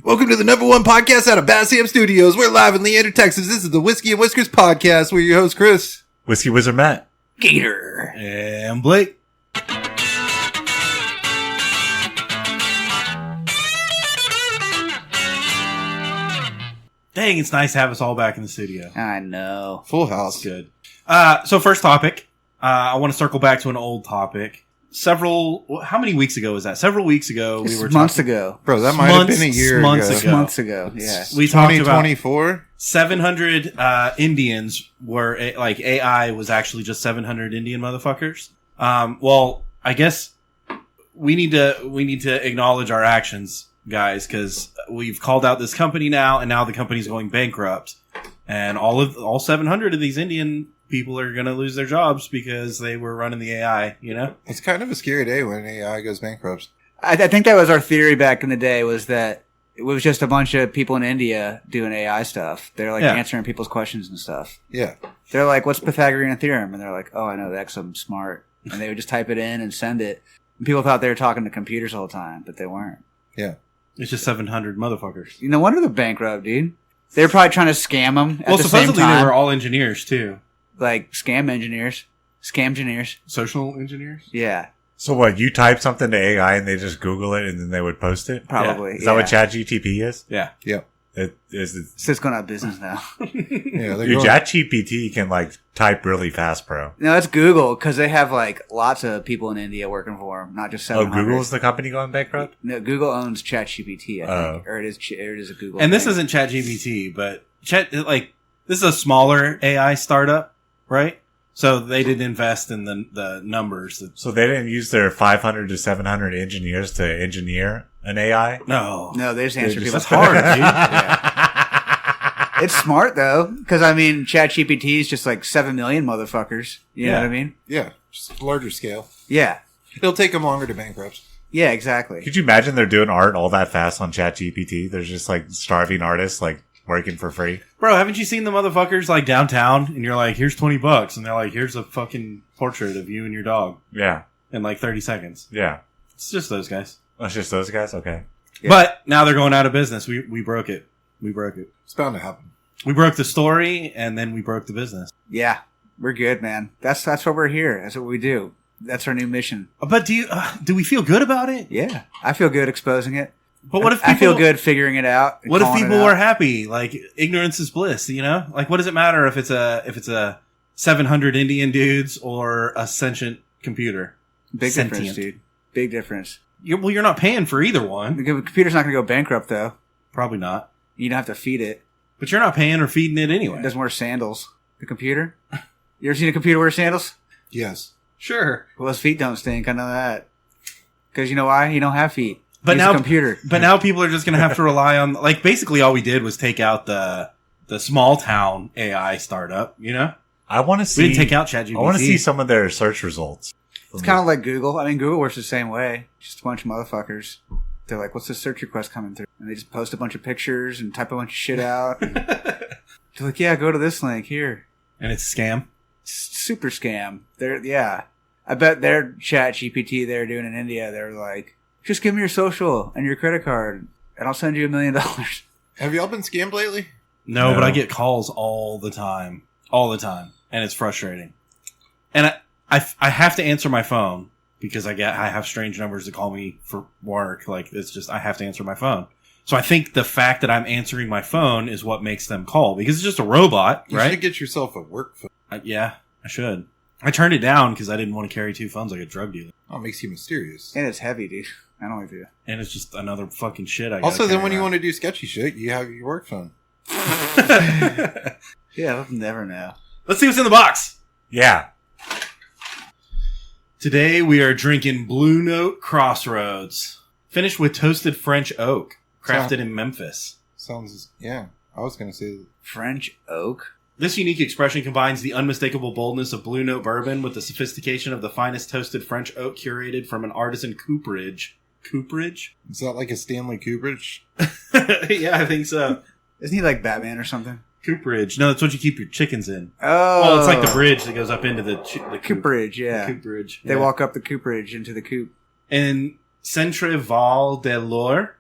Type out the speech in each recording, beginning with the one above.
Welcome to the #1 podcast out of Bass Ham Studios. We're live in Leander, Texas. This is the Whiskey and Whiskers podcast. We're your host, Chris. Whiskey Wizard Matt. Gator. And Blake. Dang, it's nice to have us all back in the studio. I know. Full house. Good. So first topic, I want to circle back to an old topic. How many weeks ago was that? Several weeks ago. We were months ago. Bro, that might have been a year ago. Months ago, yeah. We talked about 2024? 700 Indians were, like, AI was actually just 700 Indian motherfuckers. Well, I guess we need to acknowledge our actions, guys, because we've called out this company now, and now the company's going bankrupt. And all 700 of these Indian people are going to lose their jobs because they were running the AI, you know? It's kind of a scary day when AI goes bankrupt. I think that was our theory back in the day, was that it was just a bunch of people in India doing AI stuff. They're like answering people's questions and stuff. Yeah. They're like, what's Pythagorean theorem? And they're like, oh, I know that 'cause I'm smart. And they would just type it in and send it. And people thought they were talking to computers all the time, but they weren't. Yeah. It's just 700 motherfuckers. No wonder they're bankrupt, dude. They were probably trying to scam them at the same supposedly time. they were all engineers, too. Like scam engineers. Social engineers? Yeah. So what, you type something to AI and they just Google it and then they would post it? Probably. Is that what ChatGPT is? Yeah. Yeah. So it's going out of business now. Yeah. Dude, ChatGPT can like type really fast, bro. No, it's Google, because they have like lots of people in India working for them, not just 700. Oh, Google's the company going bankrupt? No, Google owns ChatGPT, I think. Or it is a Google And this thing. isn't ChatGPT, but this is a smaller AI startup, right? So they didn't invest in the numbers. So they didn't use their 500 to 700 engineers to engineer an AI? No, they just answer people's that's hard, dude. Yeah. It's smart, though, because, I mean, ChatGPT is just like 7 million motherfuckers. You know what I mean? Yeah. Just larger scale. Yeah. It'll take them longer to bankrupt. Yeah, exactly. Could you imagine they're doing art all that fast on ChatGPT? There's just like starving artists like working for free. Bro, haven't you seen the motherfuckers like downtown? And you're like, here's $20. And they're like, here's a fucking portrait of you and your dog. Yeah. In like 30 seconds. Yeah. It's just those guys. That's just those guys? Okay. Yeah. But now they're going out of business. We broke it. It's bound to happen. We broke the story, and then we broke the business. Yeah. We're good, man. That's why we're here. That's what we do. That's our new mission. But do we feel good about it? Yeah. I feel good exposing it. But what if people, I feel good figuring it out? What if people were happy? Like, ignorance is bliss, you know? Like, what does it matter if it's a 700 Indian dudes or a sentient computer? Big difference, dude. Big difference. You're not paying for either one. The computer's not going to go bankrupt, though. Probably not. You don't have to feed it. But you're not paying or feeding it anyway. It doesn't wear sandals. The computer? You ever seen a computer wear sandals? Yes. Sure. Well, his feet don't stink. I know that. Because you know why? You don't have feet. But He's now, a computer. But now people are just going to have to rely on, like, basically all we did was take out the small town AI startup, you know? I want to see. We didn't take out ChatGPT. I want to see some of their search results. It's kind of like Google. I mean, Google works the same way. Just a bunch of motherfuckers. They're like, what's this search request coming through? And they just post a bunch of pictures and type a bunch of shit out. They're like, yeah, go to this link here. And it's a scam? Super scam. I bet their ChatGPT they're doing in India, they're like, just give me your social and your credit card, and I'll send you $1 million. Have y'all been scammed lately? No, but I get calls all the time. All the time. And it's frustrating. And I have to answer my phone because I have strange numbers that call me for work. Like, it's just, I have to answer my phone. So I think the fact that I'm answering my phone is what makes them call, because it's just a robot, You right? should get yourself a work phone. Yeah, I should. I turned it down because I didn't want to carry 2 phones like a drug dealer. Oh, it makes you mysterious. And it's heavy, dude. I don't like that. And it's just another fucking shit I got. Also, then when you want to do sketchy shit, you have your work phone. Yeah, I'll never know. Let's see what's in the box. Yeah. Today we are drinking Blue Note Crossroads, finished with toasted French oak, crafted in Memphis. Sounds, yeah. I was going to say French oak? This unique expression combines the unmistakable boldness of Blue Note bourbon with the sophistication of the finest toasted French oak curated from an artisan cooperage. Cooperage? Is that like a Stanley Kubrick? Yeah, I think so. Isn't he like Batman or something? Cooperage. No, that's what you keep your chickens in. Oh. Well, it's like the bridge that goes up into the cooperage, yeah. The cooperage. They yeah. walk up the cooperage into the coop. And Centre Val de Loire,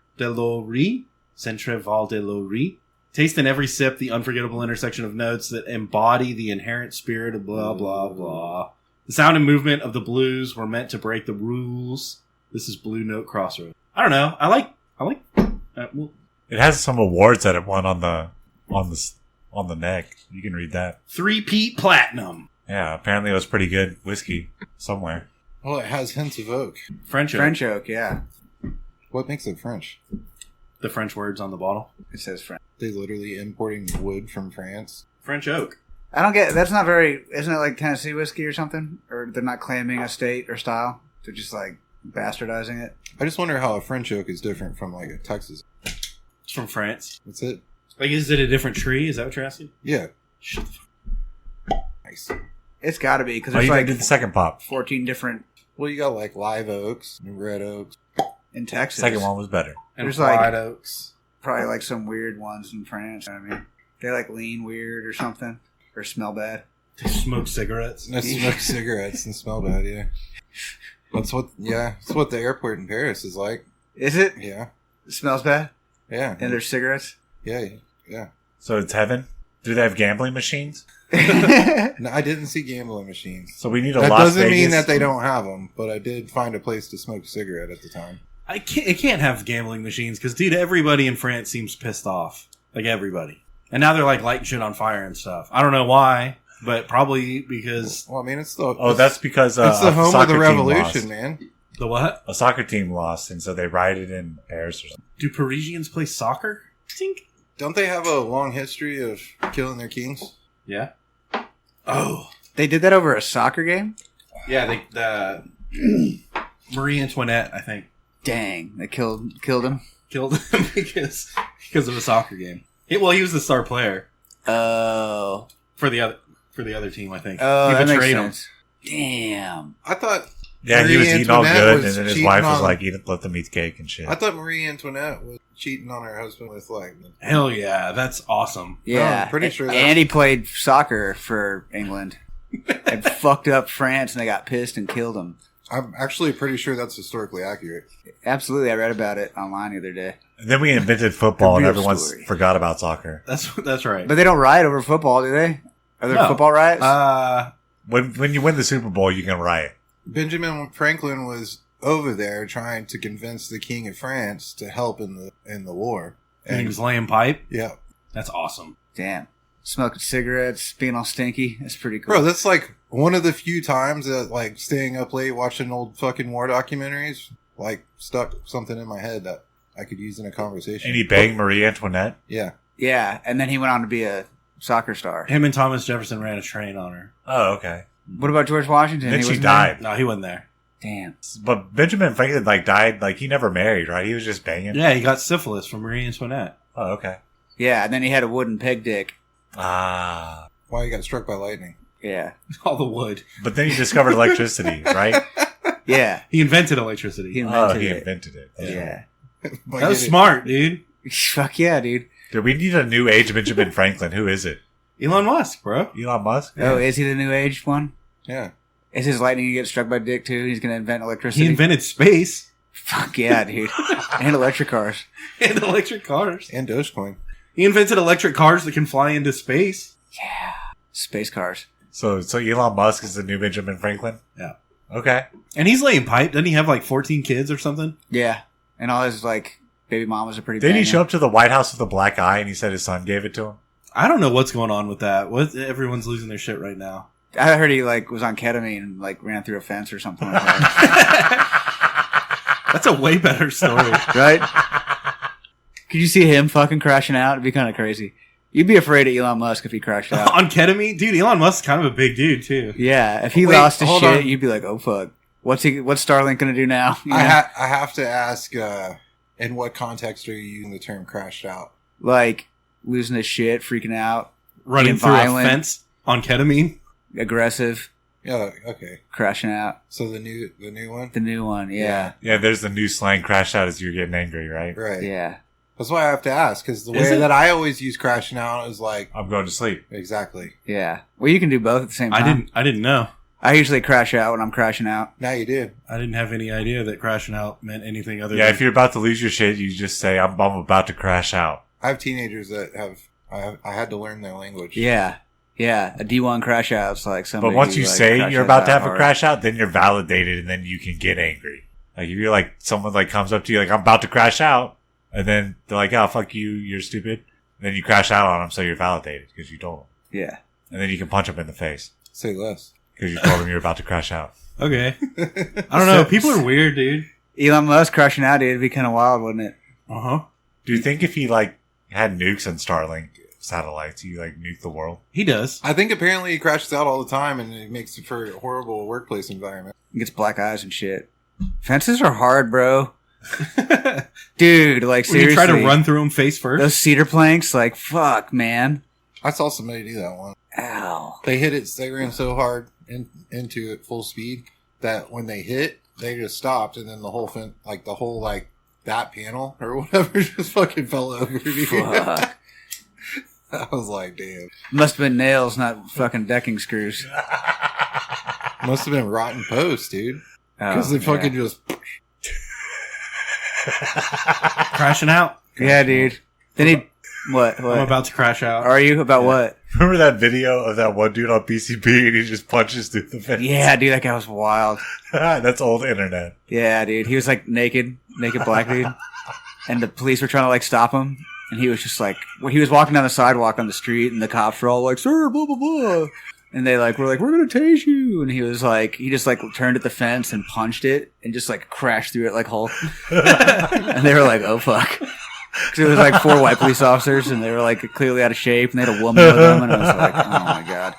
Centre Val de Lorry. Taste in every sip the unforgettable intersection of notes that embody the inherent spirit of blah, blah, blah. The sound and movement of the blues were meant to break the rules. This is Blue Note Crossroads. I don't know. I like. Well, It has some awards that it won on the neck. You can read that. 3-peat platinum. Yeah, apparently it was pretty good whiskey somewhere. Well, it has hints of oak. French oak. French oak, yeah. What makes it French? The French words on the bottle. It says French. They literally importing wood from France. French oak. I don't get. That's not very. Isn't it like Tennessee whiskey or something? Or they're not claiming a state or style? They're just like bastardizing it. I just wonder how a French oak is different from like a Texas. It's from France. That's it. Like, is it a different tree? Is that what you're asking? Yeah. Shut the fuck. Nice. It's got to be because Oh, there's you like did the second pop. 14 different Well, you got like live oaks and red oaks. in Texas. Second one was better. And There's like- fried oaks. Probably like some weird ones in France. I mean, they like lean weird or something or smell bad. They smoke cigarettes. And I smoke cigarettes and smell bad. Yeah. That's what the airport in Paris is like. Is it? Yeah. It smells bad. Yeah. And there's cigarettes. Yeah. Yeah. So it's heaven. Do they have gambling machines? No, I didn't see gambling machines. So we need a That Las doesn't Vegas. mean that they don't have them, but I did find a place to smoke a cigarette at the time. It can't have gambling machines because, dude, everybody in France seems pissed off. Like, everybody. And now they're, like, lighting shit on fire and stuff. I don't know why, but probably because... Well, I mean, it's that's because it's the home of soccer the team revolution, lost. man. The what? A soccer team lost, and so they rioted in Paris or something. Do Parisians play soccer? Think? Don't they have a long history of killing their kings? Yeah. Oh. They did that over a soccer game? Yeah, Marie Antoinette, I think, Dang, they killed him. killed him because of a soccer game. He was the star player Oh. for the other team, I think. Oh, He that makes betrayed him. sense. Damn. I thought Yeah, he Marie was eating all Antoinette good, was and then his cheating wife was on- like, let them eat cake and shit. I thought Marie Antoinette was cheating on her husband with like. Hell yeah, that's awesome. Yeah. I'm pretty sure that's- And he played soccer for England. And fucked up France and they got pissed and killed him. I'm actually pretty sure that's historically accurate. Absolutely. I read about it online the other day. And then we invented football, and real everyone story. forgot about soccer. That's right. But they don't riot over football, do they? Are there No. football riots? When you win the Super Bowl, you can riot. Benjamin Franklin was over there trying to convince the king of France to help in the war. And he was laying pipe. Yeah, That's awesome. Damn. Smoking cigarettes, being all stinky. That's pretty cool. bro, that's like one of the few times that like staying up late watching old fucking war documentaries like stuck something in my head that I could use in a conversation. And he banged Marie Antoinette. Yeah. Yeah. And then he went on to be a soccer star. Him and Thomas Jefferson ran a train on her. Oh, okay. What about George Washington? Then He she wasn't died. No, he wasn't there. there? Damn. But Benjamin Franklin died he never married, right? He was just banging. Yeah, he got syphilis from Marie Antoinette. Oh, okay. Yeah. And then he had a wooden peg dick. Ah. Why he got struck by lightning? Yeah. All the wood. But then he discovered electricity, right? Yeah. He invented electricity. He invented He it. invented it. Yeah. By That was getting- smart, dude. Fuck yeah, dude. Dude, we need a new age Benjamin Franklin. Who is it? Elon Musk, bro. Elon Musk? Oh, is he the new age one? Yeah. Is his lightning gonna get struck by dick too? He's gonna invent electricity. He invented space Fuck yeah, dude. And electric cars. and electric cars. And Dogecoin. He invented electric cars that can fly into space. Yeah. Space cars. So Elon Musk is the new Benjamin Franklin? Yeah. Okay. And he's laying pipe. Doesn't he have like 14 kids or something? Yeah. And all his like baby mamas are pretty Didn't he banging. show up to the White House with a black eye and he said his son gave it to him? I don't know what's going on with that. Everyone's losing their shit right now. I heard he like was on ketamine and like ran through a fence or something like that. That's a way better story. Right? Could you see him fucking crashing out? It'd be kind of crazy. You'd be afraid of Elon Musk if he crashed out. On ketamine? Dude, Elon Musk's kind of a big dude, too. Yeah, if he Wait, lost his hold shit, on. you'd be like, "Oh fuck, what's Starlink gonna do now?" You know? I have to ask, in what context are you using the term crashed out? Like losing his shit, freaking out, Running Being through violent. a fence on ketamine. aggressive, Yeah, okay. crashing out. So the new one? The new one, yeah, Yeah, there's the new slang crash out as you're getting angry, right? Right. yeah. That's why I have to ask, because the Is way it? that I always use crashing out is like, I'm going to sleep. exactly. Yeah. Well, you can do both at the same time. I didn't know. I usually crash out when I'm crashing out. Now you do. I didn't have any idea that crashing out meant anything other Yeah, than... if you're about to lose your shit, you just say, I'm about to crash out. I have teenagers that have. I had to learn their language. Yeah. Yeah. A D1 crash out's like somebody. But once who, you like, say crashes you're about to out have a hard. crash out, then you're validated, and then you can get angry. Like, if you're like, someone like comes up to you like, I'm about to crash out, and then they're like, oh, fuck you, you're stupid. And then you crash out on them, so you're validated, because you told them. Yeah. And then you can punch them in the face, Say less. because you told them you're about to crash out. Okay. I don't know. People are weird, dude. Elon Musk crashing out, dude. It'd be kind of wild, wouldn't it? Uh-huh. Do you think if he, like, had nukes and Starlink satellites, he, like, nuke the world? He does. I think apparently he crashes out all the time, and it makes it for a horrible workplace environment. He gets black eyes and shit. Fences are hard, bro. Dude, like, When you seriously. try to run through him face first. Those cedar planks, like, fuck, man. I saw somebody do that one. Ow. They hit it. They ran so hard into it full speed that when they hit, they just stopped, and then the whole that panel or whatever just fucking fell over. Fuck. I was like, damn. Must have been nails, not fucking decking screws. Must have been rotten post, dude. Because they fucking just. Crashing out. Yeah, dude. Then he... What? I'm about to crash out. Are you? About what? Remember that video of that one dude on PCP and he just punches through the fence? Yeah, dude, that guy was wild. That's old internet. Yeah, dude. He was like naked black dude. And the police were trying to like stop him. And he was just like, he was walking down the sidewalk on the street and the cops were all like, sir, blah, blah, blah. And they like, were like, we're going to tase you. And he was like, he just like turned at the fence and punched it and just like crashed through it like Hulk. And they were like, oh fuck. Because it was like 4 white police officers and they were like clearly out of shape and they had a woman with them. And I was like, oh my God.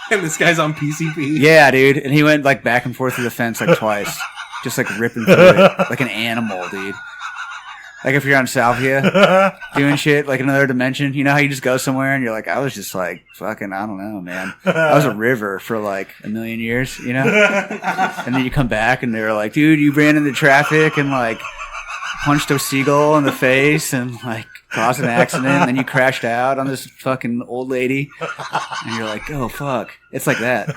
And this guy's on PCP. Yeah, dude. And he went like back and forth through the fence like twice. Just like ripping through it. Like an animal, dude. Like if you're on Salvia doing shit like another dimension, you know how you just go somewhere and you're like, I was just like fucking, I don't know, man. I was a river for like a million years, you know? And then you come back and they're like, dude, you ran into traffic and like punched a seagull in the face and like caused an accident. And then you crashed out on this fucking old lady. And you're like, oh fuck. It's like that.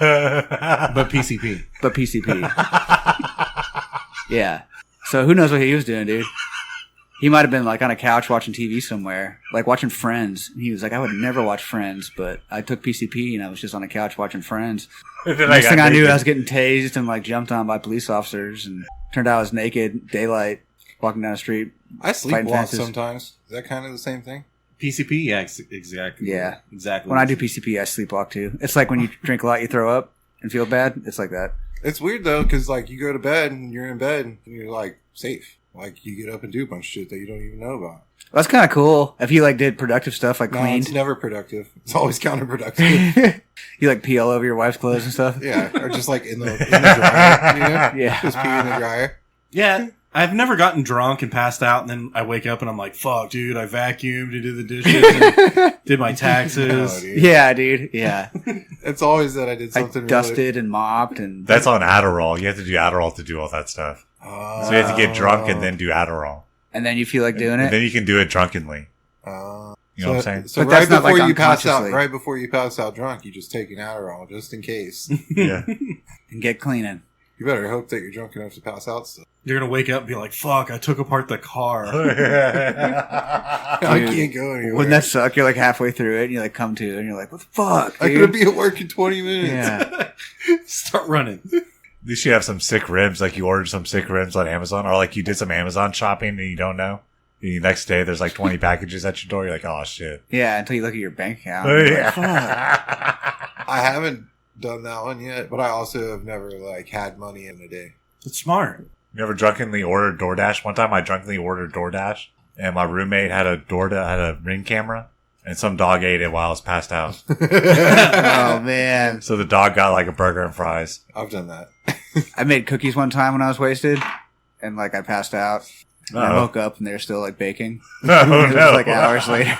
But PCP. But PCP. Yeah. So who knows what he was doing, dude? He might have been like on a couch watching TV somewhere, like watching Friends. And he was like, I would never watch Friends, but I took PCP and I was just on a couch watching Friends. Next thing I knew, I was getting tased and like jumped on by police officers, and turned out I was naked, daylight, walking down the street. I fighting sleepwalk fences. sometimes. Is that kind of the same thing? PCP? Yeah, exactly. Yeah. Exactly. When I do PCP, I sleepwalk too. It's like when you drink a lot, you throw up and feel bad. It's like that. It's weird though, because like you go to bed and you're in bed and you're like safe. Like you get up and do a bunch of shit that you don't even know about. That's kind of cool. If you like did productive stuff, like No, cleaned, it's never productive. It's always counterproductive. you like pee all over your wife's clothes and stuff. Yeah, or just like in the dryer. You know? Yeah. Just pee in the dryer. Yeah. I've never gotten drunk and passed out, and then I wake up and I'm like, fuck, dude, I vacuumed and did the dishes and did my No, taxes. dude. Yeah, dude. Yeah. It's always that I did I something dusted and mopped and That's on Adderall. You have to do Adderall to do all that stuff. Really. So you have to get drunk and then do Adderall. and then you feel like doing And it. then you can do it drunkenly. You You know what I'm saying? So But right that's not, before like, you pass out, unconsciously. right before you pass out drunk, you just take an Adderall just in case. Yeah. And get cleaning. You better hope that you're drunk enough to pass out still. You're going to wake up and be like, fuck, I took apart the car. I can't go anywhere. Wouldn't that suck? You're like halfway through it and you like come to and you're like, what the fuck, I'm dude? gonna be at work in 20 minutes. Yeah. Start running. At least you have some sick rims, like you ordered some sick rims on Amazon, or like you did some Amazon shopping and you don't know. And the next day there's like 20 packages at your door. You're like, oh shit. Yeah, until you look at your bank account. Oh, You're yeah. like, fuck. I haven't done that one yet, but I also have never like had money in a day. It's smart. You ever drunkenly ordered DoorDash? One time I drunkenly ordered DoorDash and my roommate had a Ring camera and some dog ate it while I was passed out. Oh, man. So the dog got like a burger and fries. I've done that. I made cookies one time when I was wasted and like I passed out. And I Uh-oh. woke up and they were still like baking. No, It was no. like hours later.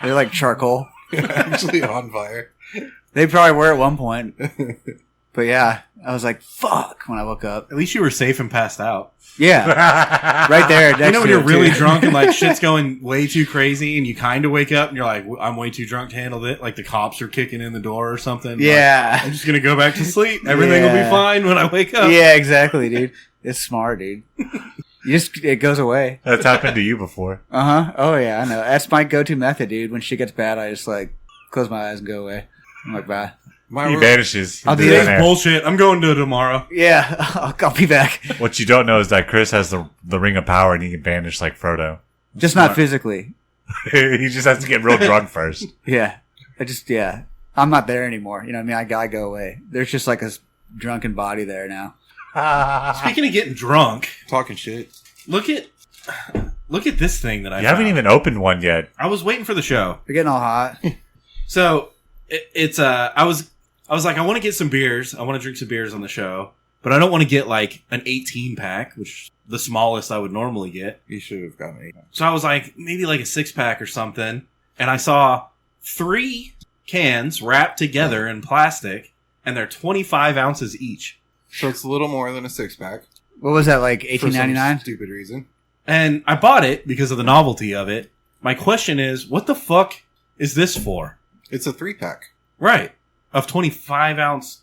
They're like charcoal. Actually on fire. They probably were at one point. But yeah, I was like, fuck, when I woke up. At least you were safe and passed out. Yeah, right there. You next know when to you're it, really too. drunk and like shit's going way too crazy and you kind of wake up and you're like, I'm way too drunk to handle it. Like the cops are kicking in the door or something. Yeah. Like, I'm just going to go back to sleep. Everything will be Yeah. fine when I wake up. Yeah, exactly, dude. It's smart, dude. It goes away. That's happened to you before. Uh-huh. Oh, yeah, I know. That's my go-to method, dude. When shit gets bad, I just, like, close my eyes and go away. I'm like, bye. He vanishes. I'll do into that. thin air. Bullshit. I'm going to tomorrow. Yeah, I'll be back. What you don't know is that Chris has the ring of power and he can vanish like Frodo. Just not physically. He just has to get real drunk first. Yeah. I'm not there anymore. You know what I mean? I gotta go away. There's just, like, a drunken body there now. Speaking of getting drunk, Talking shit. look at this thing that I You haven't found. even opened one yet. I was waiting for the show. They're getting all hot. So it's I was like, I want to get some beers. I want to drink some beers on the show, but I don't want to get like an 18 pack, which is the smallest I would normally get. You should have gotten 8. So I was like, maybe like a 6-pack or something. And I saw 3 cans wrapped together in plastic, and they're 25 ounces each. So it's a little more than a 6-pack. What was that, like, For some $18.99? stupid reason. And I bought it because of the novelty of it. My question is, what the fuck is this for? It's a 3-pack. Right. Of 25 ounce.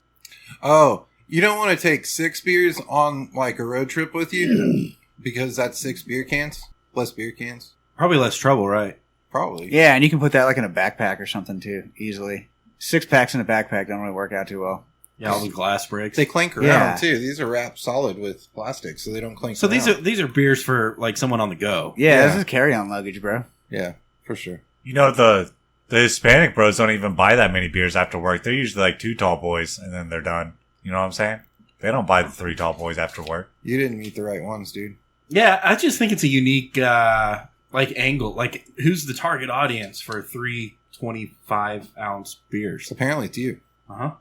Oh, you don't want to take 6 beers on like a road trip with you because that's 6 beer cans, less beer cans. Probably less trouble, right? Probably. Yeah, and you can put that, like, in a backpack or something, too, easily. 6 packs in a backpack don't really work out too well. Yeah, all the glass bricks. They clank around Yeah. too. These are wrapped solid with plastic, so they don't clank. So around. these are beers for like someone on the go. Yeah, Yeah. this is carry-on luggage, bro. Yeah, for sure. You know, the Hispanic bros don't even buy that many beers after work. They're usually like 2 tall boys and then they're done. You know what I'm saying? They don't buy the 3 tall boys after work. You didn't meet the right ones, dude. Yeah, I just think it's a unique like angle. Like, who's the target audience for 3 25-ounce beers? Apparently, it's you. Uh-huh.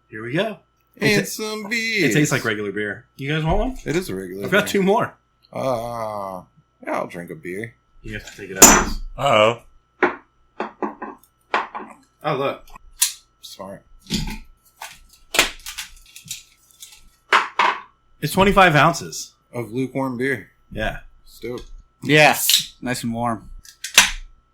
Here we go. And some beers. It tastes like regular beer. You guys want one? It is a regular. I've got beer. 2 more. Yeah, I'll drink a beer. You have to take it out. Uh-oh. Oh, look. Smart. It's 25 ounces. Of lukewarm beer. Yeah. Stoked. Yeah, nice and warm.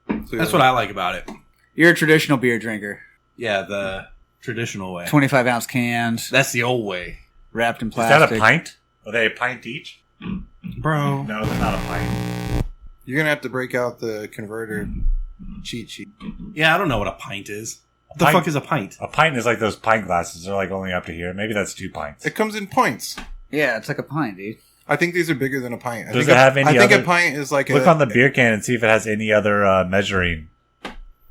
That's what I like about it. You're a traditional beer drinker. Yeah, the traditional way. 25-ounce cans, That's the old way. wrapped in Is plastic. that a pint? Are they a pint each? Bro. No, they're not a pint. You're gonna have to break out the converter cheat sheet. Yeah, I don't know what a pint is. What the pint- fuck is a pint? A pint is like those pint glasses. They're like only up to here. Maybe that's 2 pints. It comes in pints. Yeah, it's like a pint, dude. I think these are bigger than a pint. Does it have any I think other- a pint is like Look on the beer can and see if it has any other measuring.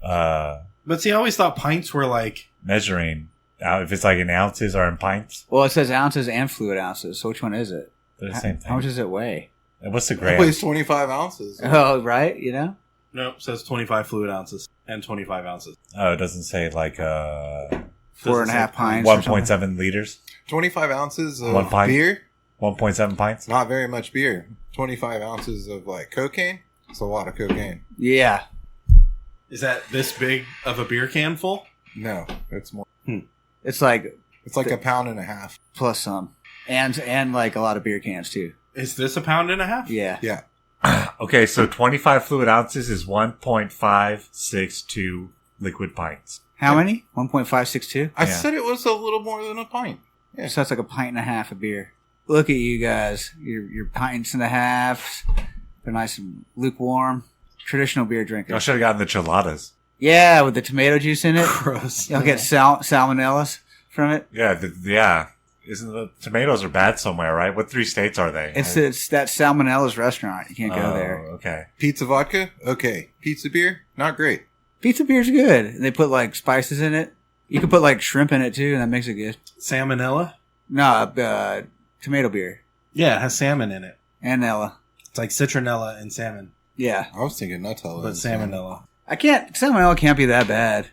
But see, I always thought pints were like... Measuring. If it's like in ounces or in pints. Well, it says ounces and fluid ounces. So which one is it? They're the same thing. How much does it weigh? And what's the It gram? weighs 25 ounces. Oh, right. You know. Nope, says 25 fluid ounces and 25 ounces. Oh, it doesn't say like 4.5 pints. or something. 1.7 liters. 25 ounces of 1 pint. beer. 1.7 pints. Not very much beer. 25 ounces of like cocaine. It's a lot of cocaine. Yeah. Is that this big of a beer can full? No, it's more. It's like It's like a pound and a half. plus some, and like a lot of beer cans too. Is this a pound and a half? Yeah. Yeah. Okay, so 25 fluid ounces is 1.562 liquid pints. How many? 1.562. I Yeah. said it was a little more than a pint. Yeah. So that's like a pint and a half of beer. Look at you guys. Your pints and a half. They're nice and lukewarm. Traditional beer I drinkers. should have gotten the chiladas. Yeah, with the tomato juice in it. Gross. You'll get salmonellas from it. Yeah, yeah. Isn't the tomatoes are bad somewhere, right? What 3 states are they? It's that salmonella's restaurant. You can't go there. Okay. Pizza vodka? Okay. Pizza beer? Not great. Pizza beer's good. And they put like spices in it. You can put like shrimp in it too, and that makes it good. Salmonella? No, tomato beer Yeah, it has salmon in it. and Nella. It's like citronella and salmon. Yeah, I was thinking Nutella. But salmonella. salmonella can't be that bad.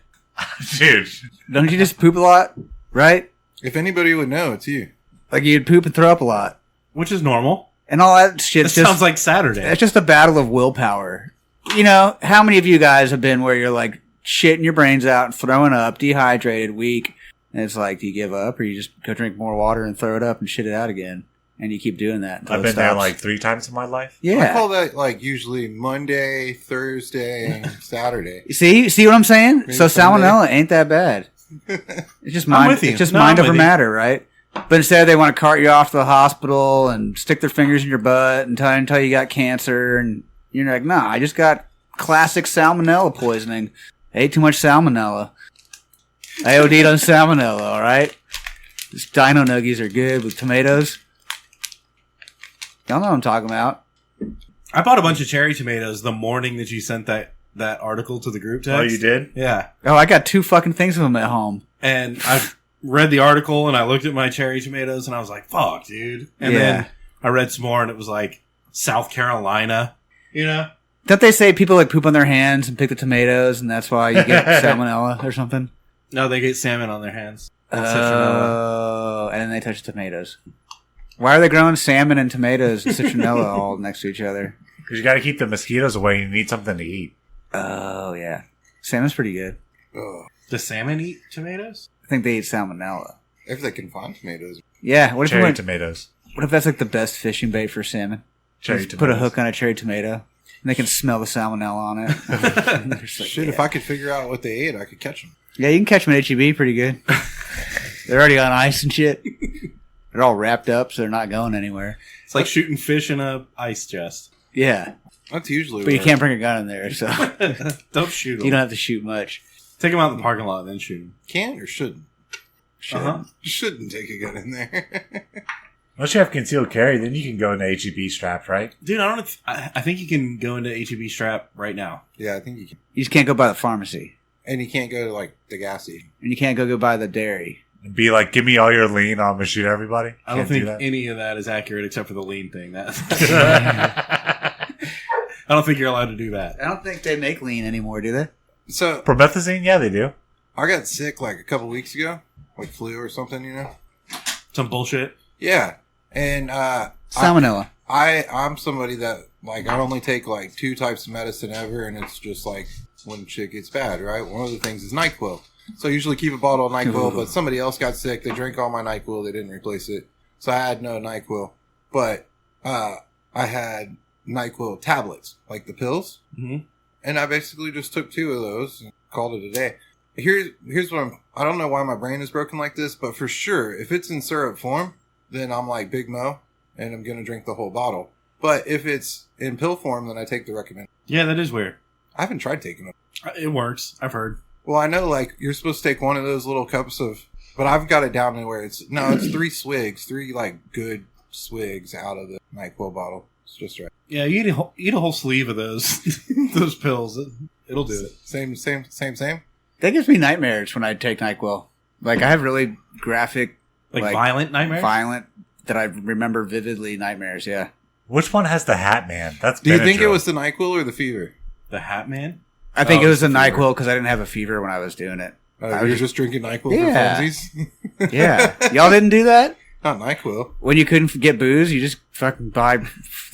Dude. Don't you just poop a lot, right? If anybody would know, it's you. Like you'd poop and throw up a lot, Which is normal. and all that shit. It sounds like Saturday. it's just a battle of willpower. You know, how many of you guys have been where you're like shitting your brains out and throwing up, dehydrated, weak, And it's like, do you give up or you just go drink more water and throw it up and shit it out again? And you keep doing that until I've it been there stops. like 3 times in my life. I Yeah. call that like usually Monday, Thursday, and Saturday. See what I'm saying? Maybe So Sunday. salmonella ain't that bad. It's just I'm mind. with you. It's just No, mind I'm over with you. matter, right? But instead, they want to cart you off to the hospital and stick their fingers in your butt and tell you got cancer, and you're like, nah, I just got classic salmonella poisoning. I ate too much salmonella. I OD'd on salmonella. All right. These dino nuggies are good with tomatoes. Y'all know what I'm talking about. I bought a bunch of cherry tomatoes the morning that you sent that article to the group text. Oh, you did? Yeah. Oh, I got 2 fucking things of them at home. And I read the article and I looked at my cherry tomatoes and I was like, fuck, dude. And then I read some more and it was like South Carolina, you know? Don't they say people like poop on their hands and pick the tomatoes, and that's why you get salmonella or something? No, they get salmon on their hands. And citronella. Oh, and then they touch tomatoes. Why are they growing salmon and tomatoes and citronella all next to each other? Because you got to keep the mosquitoes away and you need something to eat. Oh, yeah. Salmon's pretty good. Ugh. Does salmon eat tomatoes? I think they eat salmonella. If they can find tomatoes. Yeah, what if, Cherry tomatoes. what if that's like the best fishing bait for salmon? Cherry Just tomatoes. put a hook on a cherry tomato, and they can smell the salmonella on it. And they're just like, Shit, yeah. if I could figure out what they ate, I could catch them. Yeah, you can catch them at HEB pretty good. They're already on ice and shit. They're all wrapped up, so they're not going anywhere. It's like shooting fish in a ice chest. Yeah, That's usually but you where- can't bring a gun in there, so Don't shoot them. you don't have to shoot much. Take them out in the parking lot and then shoot them. Can or shouldn't. Uh-huh. Shouldn't take a gun in there. Unless you have concealed carry, then you can go into HEB strapped, right? Dude, I think you can go into HEB strap right now. Yeah, I think you can. You just can't go by the pharmacy, And you can't go to like the gas station. and you can't go by the dairy. And be like, give me all your lean, I'm going to shoot everybody. I don't Can't think do that. any of that is accurate except for the lean thing. I don't think you're allowed to do that. I don't think they make lean anymore, do they? So Promethazine? Yeah, they do. I got sick like a couple weeks ago, like flu or something, you know. Some bullshit. Yeah, and Salmonella. I'm somebody that like I only take like 2 types of medicine ever, and it's just like when shit gets bad, right? One of the things is NyQuil. So I usually keep a bottle of NyQuil, but somebody else got sick. They drank all my NyQuil. They didn't replace it. So I had no NyQuil. But I had NyQuil tablets, like the pills. Mm-hmm. And I basically just took 2 of those and called it a day. Here's what I don't know why my brain is broken like this, but for sure, if it's in syrup form, then I'm like Big Mo, and I'm going to drink the whole bottle. But if it's in pill form, then I take the recommended. Yeah, that is weird. I haven't tried taking it. It works. I've heard. Well, I know, like, you're supposed to take one of those little cups of... But I've got it down to where it's 3 swigs. 3, like, good swigs out of the NyQuil bottle. It's just right. Yeah, you eat a whole sleeve of those those pills. It'll do it. Same. That gives me nightmares when I take NyQuil. Like, I have really graphic, Like violent nightmares? violent, that I remember vividly nightmares, yeah. Which one has the Hat Man? That's Do you think it Benadryl. was the NyQuil or the fever? The Hat Man? I think Oh, it was the it's a fever. NyQuil because I didn't have a fever when I was doing it. You I were was just drinking NyQuil Yeah. for funsies? Yeah. Y'all didn't do that? Not NyQuil. When you couldn't get booze, you just fucking buy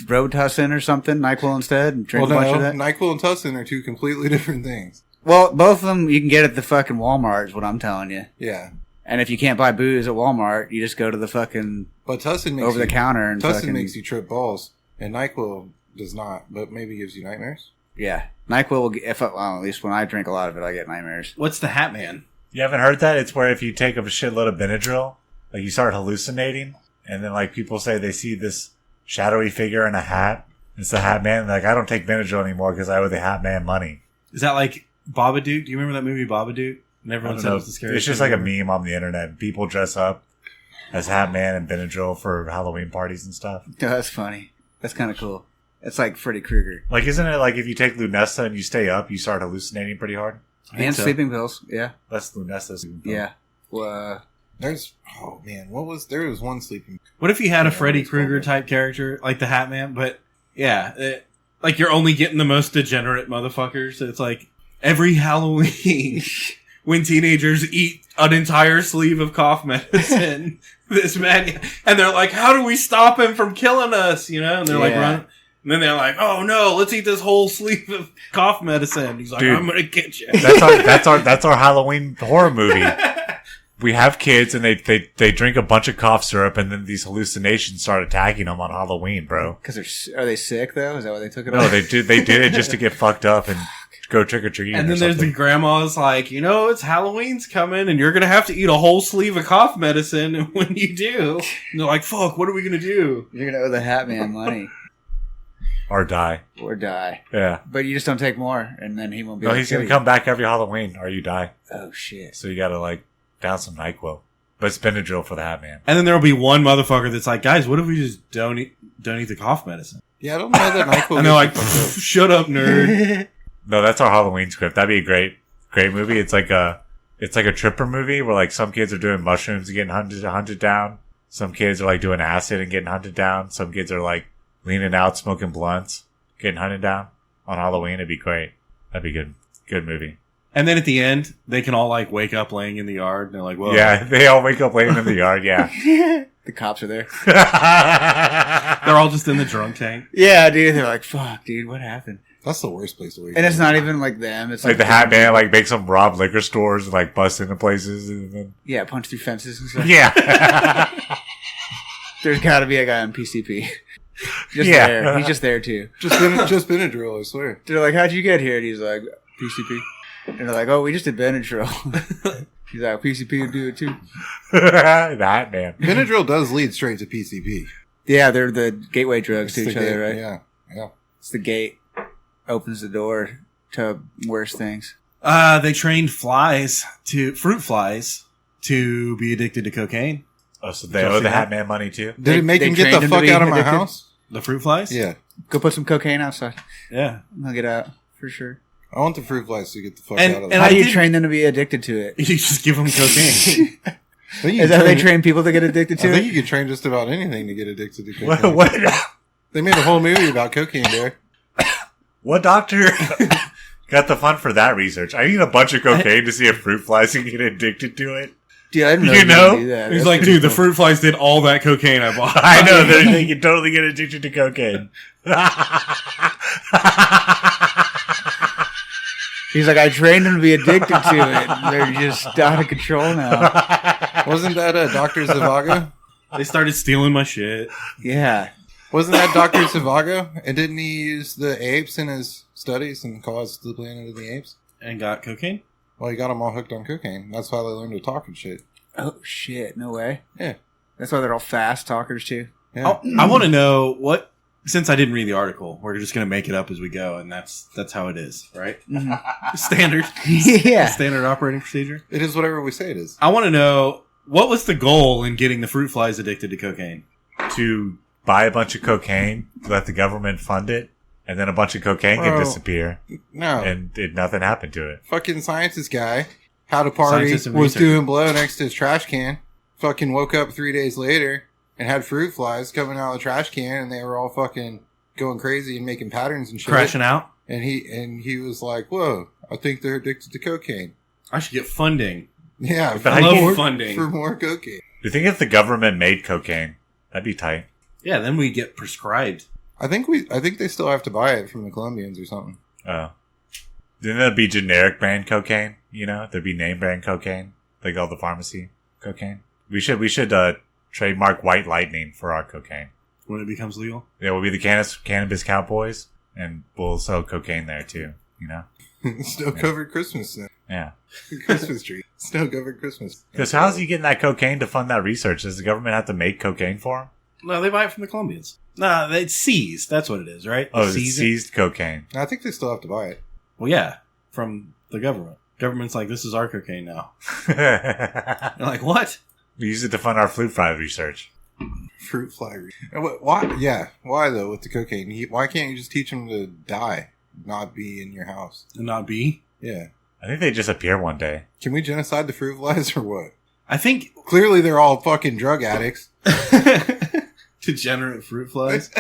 Robitussin or something, NyQuil instead, and drink Well, a bunch no. of that? NyQuil and Tussin are 2 completely different things. Well, both of them you can get at the fucking Walmart is what I'm telling you. Yeah. And if you can't buy booze at Walmart, you just go to the fucking But Tussin makes over the you, counter and Tussin fucking... makes you trip balls, and NyQuil does not, but maybe gives you nightmares. Yeah. NyQuil will get... Well, at least when I drink a lot of it, I get nightmares. What's the Hat Man? You haven't heard that? It's where if you take a shitload of Benadryl, like you start hallucinating, and then like people say they see this shadowy figure in a hat. It's the Hat Man. Like, I don't take Benadryl anymore because I owe the Hat Man money. Is that like Babadook? Do you remember that movie Babadook? And I everyone don't said it know. was the scariest It's just thing like a ever. meme on the internet. People dress up as Hat Man and Benadryl for Halloween parties and stuff. Oh, that's funny. That's kind of cool. It's like Freddy Krueger. Like, isn't it like if you take Lunesta and you stay up, you start hallucinating pretty hard? I think And so. sleeping pills. Yeah. That's Lunesta's. Yeah. Well, There's, oh man, there was one sleeping. What if you had a Yeah, Freddy it's Krueger called type character like the Hat Man? But yeah, like you're only getting the most degenerate motherfuckers. It's like every Halloween when teenagers eat an entire sleeve of cough medicine. This man, and they're like, "How do we stop him from killing us?" You know, and they're like, Yeah. "Run!" And then they're like, "Oh no, let's eat this whole sleeve of cough medicine." He's like, Dude. "I'm gonna get you." That's our Halloween horror movie. we have kids and they drink a bunch of cough syrup and then these hallucinations start attacking them on Halloween, bro. Because are they sick though? Is that why they took it? No, off? they did it just to get fucked up and go trick or treating. And then there's the grandma's like, it's Halloween's coming, and you're gonna have to eat a whole sleeve of cough medicine. And when you do, and they're like, "Fuck, what are we gonna do?" You're gonna owe the Hat Man money or die. or die. Yeah. But you just don't take more, and then he won't be. No, able he's to gonna kill come back every Halloween or you die. you. Oh shit! So you gotta like down some NyQuil. But it's Benadryl for the Hat Man. And then there'll be one motherfucker that's like, "Guys, what if we just don't eat the cough medicine?" Yeah, I don't know that NyQuil. And they're like, gets you fucked up. "Shut up, nerd." No, that's our Halloween script. That'd be a great movie. It's like a tripper movie where like some kids are doing mushrooms and getting hunted down. Some kids are like doing acid and getting hunted down. Some kids are like leaning out, smoking blunts, getting hunted down on Halloween. It'd be great. That'd be good. Good movie. And then at the end, they can all like wake up laying in the yard, and they're like, "Whoa!" Yeah, they all wake up laying in the yard. Yeah. The cops are there. They're all just in the drunk tank. Yeah, dude. They're like, "Fuck, dude, what happened?" That's the worst place to wake And up. it's not even like them. It's Like the Hat Man, like makes them rob liquor stores and like bust into places. And then... yeah, punch through fences and stuff. Yeah. There's got to be a guy on PCP. Just Yeah. there. He's just there too. just Benadryl, I swear. They're like, "How'd you get here?" And he's like, "PCP." And they're like, "Oh, we just did Benadryl." He's like, "PCP would do it too." That man. Benadryl does lead straight to PCP. Yeah, they're the gateway drugs to It's each the other, gate- right? Yeah. It's the gate. Opens the door to worse things. They trained fruit flies to be addicted to cocaine. Oh, so they owe the Hat Man money too? Did it make they him get trained the him to fuck be out of my addicted? house? The fruit flies? Yeah. Go put some cocaine outside. Yeah. They'll get out for sure. I want the fruit flies to get the fuck And- out of and there. How I do you did- train them to be addicted to it? You just give them cocaine. I think you Is that can how they train- train people to get addicted I to think it? you can train just about anything to get addicted to What, cocaine. what, They made a whole movie about cocaine there. what doctor got the fun for that research? I need a bunch of cocaine to see if fruit flies can get addicted to it. Dude, I didn't know You you could know? do that. He's That's like, pretty "Dude, the cool. fruit flies did all that cocaine I bought." I know, they can totally get addicted to cocaine. He's like, I trained them to be addicted to it. They're just out of control now. Wasn't that Dr. Zhivago? They started stealing my shit. Yeah. Wasn't that Dr. Zhivago? And didn't he use the apes in his studies and cause the Planet of the Apes? And got cocaine? Well, he got them all hooked on cocaine. That's why they learned to talk and shit. Oh, shit. No way. Yeah. That's why they're all fast talkers, too. Yeah. I want to know what, since I didn't read the article, we're just going to make it up as we go, and that's how it is, right? Standard. Yeah. Standard operating procedure. It is whatever we say it is. I want to know, what was the goal in getting the fruit flies addicted to cocaine? To buy a bunch of cocaine, let the government fund it, and then a bunch of cocaine can Bro. disappear, No. and nothing happened to it. Fucking scientist guy had a party, Scientist and was researcher. doing blow next to his trash can, fucking woke up 3 days later and had fruit flies coming out of the trash can, and they were all fucking going crazy and making patterns and shit. Crashing out? And he was like, "Whoa, I think they're addicted to cocaine." I should get funding. Yeah, But I I love can't- funding. for more cocaine. Do you think if the government made cocaine, that'd be tight? Yeah, then we get prescribed. I think they still have to buy it from the Colombians or something. Oh. Then there'd be generic brand cocaine, you know? There'd be name brand cocaine, like all the pharmacy cocaine. We should trademark White Lightning for our cocaine. When it becomes legal. Yeah, we'll be the cannabis cowboys, and we'll sell cocaine there too, you know? Snow covered Christmas, Yeah. Christmas tree, snow covered Christmas. Because how's he getting that cocaine to fund that research? Does the government have to make cocaine for him? No, they buy it from the Colombians. No, it's seized. That's what it is, right? Oh, it's Seize it. seized cocaine. I think they still have to buy it. Well, yeah, from the government. Government's like, this is our cocaine now. We They're like, what? use it to fund our fruit fly research. Fruit fly. Why? Yeah. Why though? With the cocaine, why can't you just teach them to die, not be in your house? And not be? Yeah. I think they just appear one day. Can we genocide the fruit flies or what? I think Clearly, they're all fucking drug addicts. degenerate fruit flies.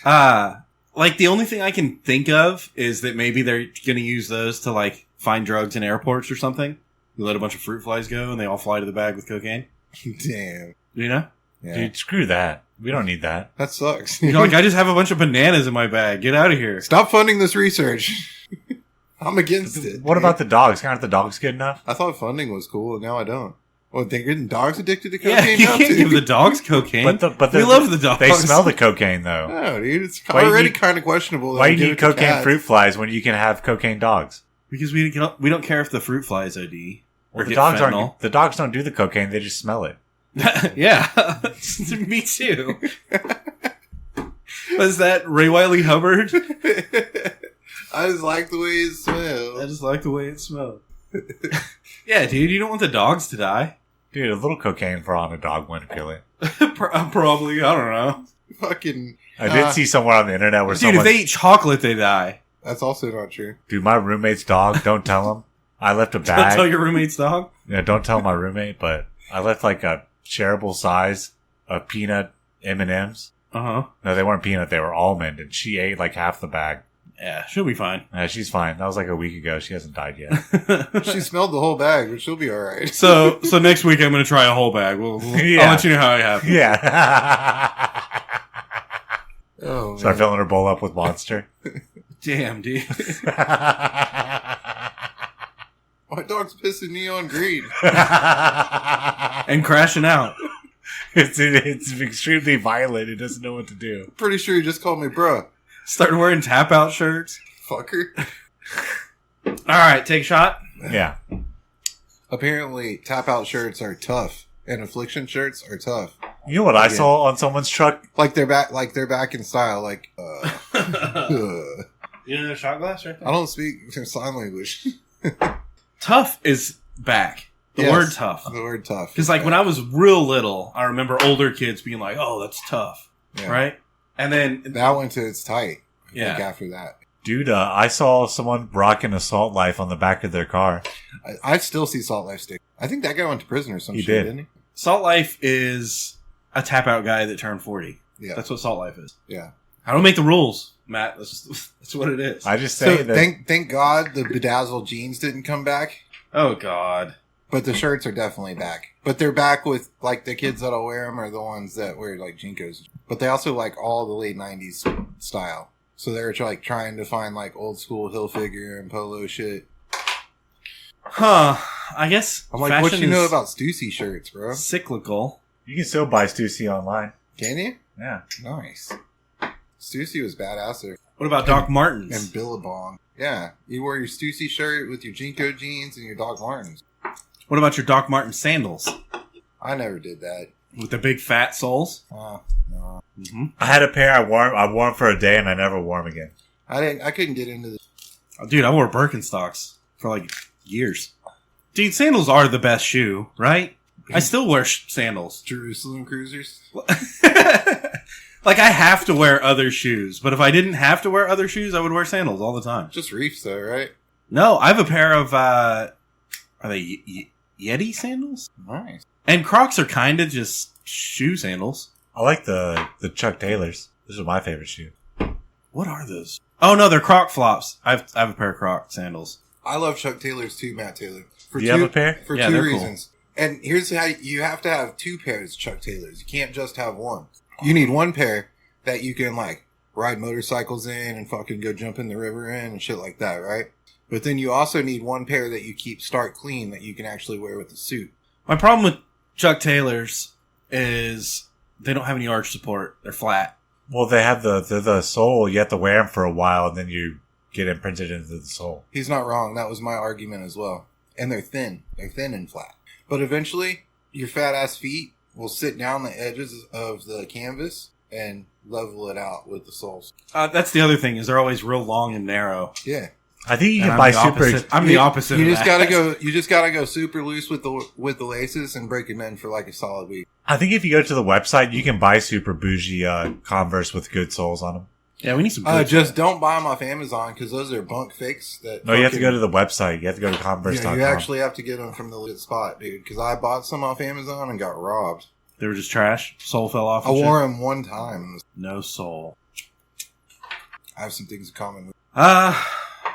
Like the only thing I can think of is that maybe they're going to use those to like find drugs in airports or something. You let a bunch of fruit flies go and they all fly to the bag with cocaine. Damn. You know? Yeah. Dude, screw that. We don't need that. That sucks. You're like, I just have a bunch of bananas in my bag. Get out of here. Stop funding this research. I'm against it. What about the dogs? Aren't the dogs good enough? I thought funding was cool, and now I don't. Well, they're getting dogs addicted to Yeah, cocaine you now, can't too. give the dogs cocaine. But we love the dogs. They smell the cocaine though. No, dude, it's Why you already need- kind of questionable. that Why we you give need it to cocaine cats. fruit flies when you can have cocaine dogs? Because we don't care if the fruit flies OD or Well, the get dogs fentanyl. aren't. The dogs don't do the cocaine; they just smell it. Yeah, me too. Was that Ray Wiley Hubbard? I just like the way it smells. I just like the way it smelled. Yeah, dude, you don't want the dogs to die. Dude, a little cocaine for on a dog wouldn't kill it. Probably, I don't know. Fucking. I did see somewhere on the internet where Dude, someone. if they eat chocolate, they die. That's also not true. Dude, my roommate's dog. Don't tell him. I left a Don't tell bag. your roommate's dog. Yeah, don't tell my roommate, but I left like a shareable size of peanut M&Ms. Uh-huh. No, they weren't peanut; they were almond, and she ate like half the bag. Yeah, she'll be fine. She's fine. That was like a week ago. She hasn't died yet. She smelled the whole bag, but she'll be all right. So next week I'm going to try a whole bag. Yeah. I'll let you know how I have. Yeah. Oh, Start man. filling her bowl up with Monster. Damn, dude. My dog's pissing neon green. And crashing out. It's extremely violent. It doesn't know what to do. Pretty sure he just called me bruh. Started wearing tap-out shirts. Fucker. All right, take a shot. Yeah. Apparently, tap out shirts are tough, and affliction shirts are tough. You know what I saw on someone's truck? Like they're back in style. Like, You know the shot glass right I don't speak sign language. Tough is back. The Yes, word tough. The word tough. Because like when I was real little, I remember older kids being like, "Oh, that's tough," Yeah. right? And then That went to its tight. I Yeah. think after that. Dude, I saw someone rocking Assault Life on the back of their car. I still see Salt Life stick. I think that guy went to prison or some He shit, did. didn't he? Salt Life is a tap out guy that turned 40. Yeah. That's what Salt Life is. Yeah. I don't make the rules, Matt. That's what it is. I just say So that. thank God the bedazzled jeans didn't come back. Oh God. But the shirts are definitely back. But they're back with, like, the kids that'll wear them are the ones that wear, like, Jinkos. But they also like all the late 90s style. So they're, like, trying to find, like, old school Hilfiger and polo shit. Huh. I guess I'm like, what fashion you know is about Stussy shirts, bro? cyclical. You can still buy Stussy online. Can you? Yeah. Nice. Stussy was badass there. What about Doc Martens? And Billabong. Yeah. You wore your Stussy shirt with your Jinko jeans and your Doc Martens. What about your Doc Marten sandals I never did that. with the big fat soles? No. Mm-hmm. I had a pair I wore them for a day and I never wore them again. I couldn't get into the Dude, I wore Birkenstocks for like years. Dude, sandals are the best shoe, right? I still wear sandals. Jerusalem Cruisers. Like, I have to wear other shoes, but if I didn't have to wear other shoes, I would wear sandals all the time. Just reefs, though, right? No, I have a pair of, are they Yeti sandals? Nice. And Crocs are kind of just shoe sandals. I like the Chuck Taylors. Those are my favorite shoe. What are those? Oh, no, they're Croc flops. I have a pair of Croc sandals. I love Chuck Taylors too, Matt Taylor. For Do you have a pair? For Yeah, two they're cool. reasons. And here's how you have to have two pairs of Chuck Taylors. You can't just have one. You need one pair that you can, like, ride motorcycles in and fucking go jump in the river in and shit like that, right? But then you also need one pair that you keep start clean that you can actually wear with the suit. My problem with Chuck Taylors is they don't have any arch support. They're flat. Well, they have the sole. You have to wear them for a while and then you get imprinted into the sole. He's not wrong. That was my argument as well. And they're thin. They're thin and flat. But eventually, your fat ass feet will sit down the edges of the canvas and level it out with the soles. That's the other thing is they're always real long and narrow. Yeah. I think you And can I'm buy the super. opposite. I'm the opposite. You of just that. gotta go. You just gotta go super loose with the laces and break them in for like a solid week. I think if you go to the website, you can buy super bougie Converse with good soles on them. Yeah, we need some. Good Just don't buy them off Amazon because those are bunk fakes. That No, you have to fucking- go to the website. You have to go to Converse.com. You actually have to get them from the legit spot, dude. Because I bought some off Amazon and got robbed. They were just trash. Sole fell off. I and shit. wore them one time. No soul. I have some things in common with. I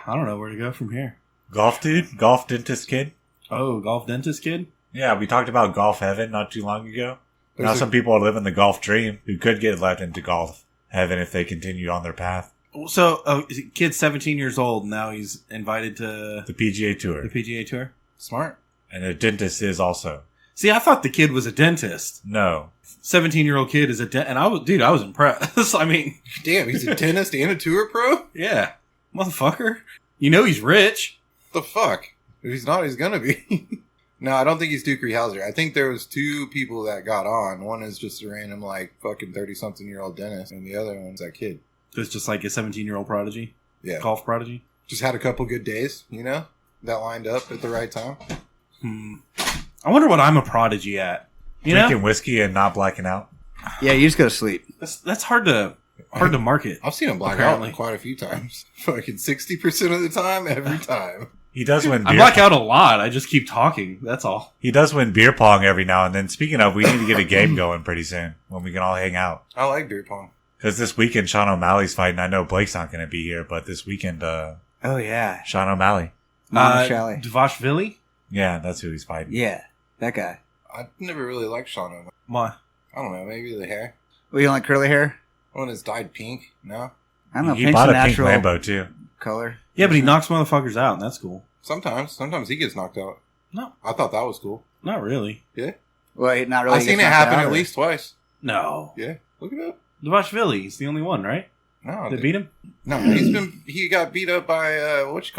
don't know where to go from here. Golf dude? Golf dentist kid? Oh, golf dentist kid. Yeah, we talked about golf heaven not too long ago. Now There's a- some people are living the golf dream who could get left into golf heaven if they continue on their path. So, kid's 17 years old. Now he's invited to The PGA Tour. the PGA Tour. Smart. And a dentist is also. See, I thought the kid was a dentist. No. 17-year-old kid is a dentist. And I was impressed. I mean, Damn, he's a dentist and a tour pro? yeah. Motherfucker. You know he's rich. The fuck? If he's not, he's gonna be. No, I don't think he's Duke Hauser. I think there was two people that got on. One is just a random, like, fucking 30-something-year-old dentist, and the other one's that kid. It's just like a 17-year-old prodigy. Yeah. Golf prodigy. Just had a couple good days, you know? That lined up at the right time. I wonder what I'm a prodigy at. You Drinking know? whiskey and not blacking out. Yeah, you just go to sleep. That's hard to market. I've seen him black Apparently. out quite a few times. Fucking 60% of the time, every time. He does win I beer. black out a lot. I just keep talking. That's all. He does win beer pong every now and then. Speaking of, we need to get a game going pretty soon when we can all hang out. I like beer pong. Because this weekend, Sean O'Malley's fighting. I know Blake's not going to be here, but this weekend, Oh, yeah. Sean O'Malley. Shalley. Devashvili? Yeah, that's who he's fighting. Yeah, that guy. I never really liked Sean O'Malley. My. I don't know, maybe the hair. Well, you don't like curly hair? One is dyed pink. No? I don't know. He Pink's bought a a pink natural Lambo, too. color. Yeah, but he knocks motherfuckers out, and that's cool. Sometimes he gets knocked out. No, I thought that was cool. not really. Yeah? Well, not really. I've seen it gets knocked happen out, at or- least twice. No. Yeah? Look it up. Devashvili, he's the only one, right? No, That beat him? No, he got beat up by,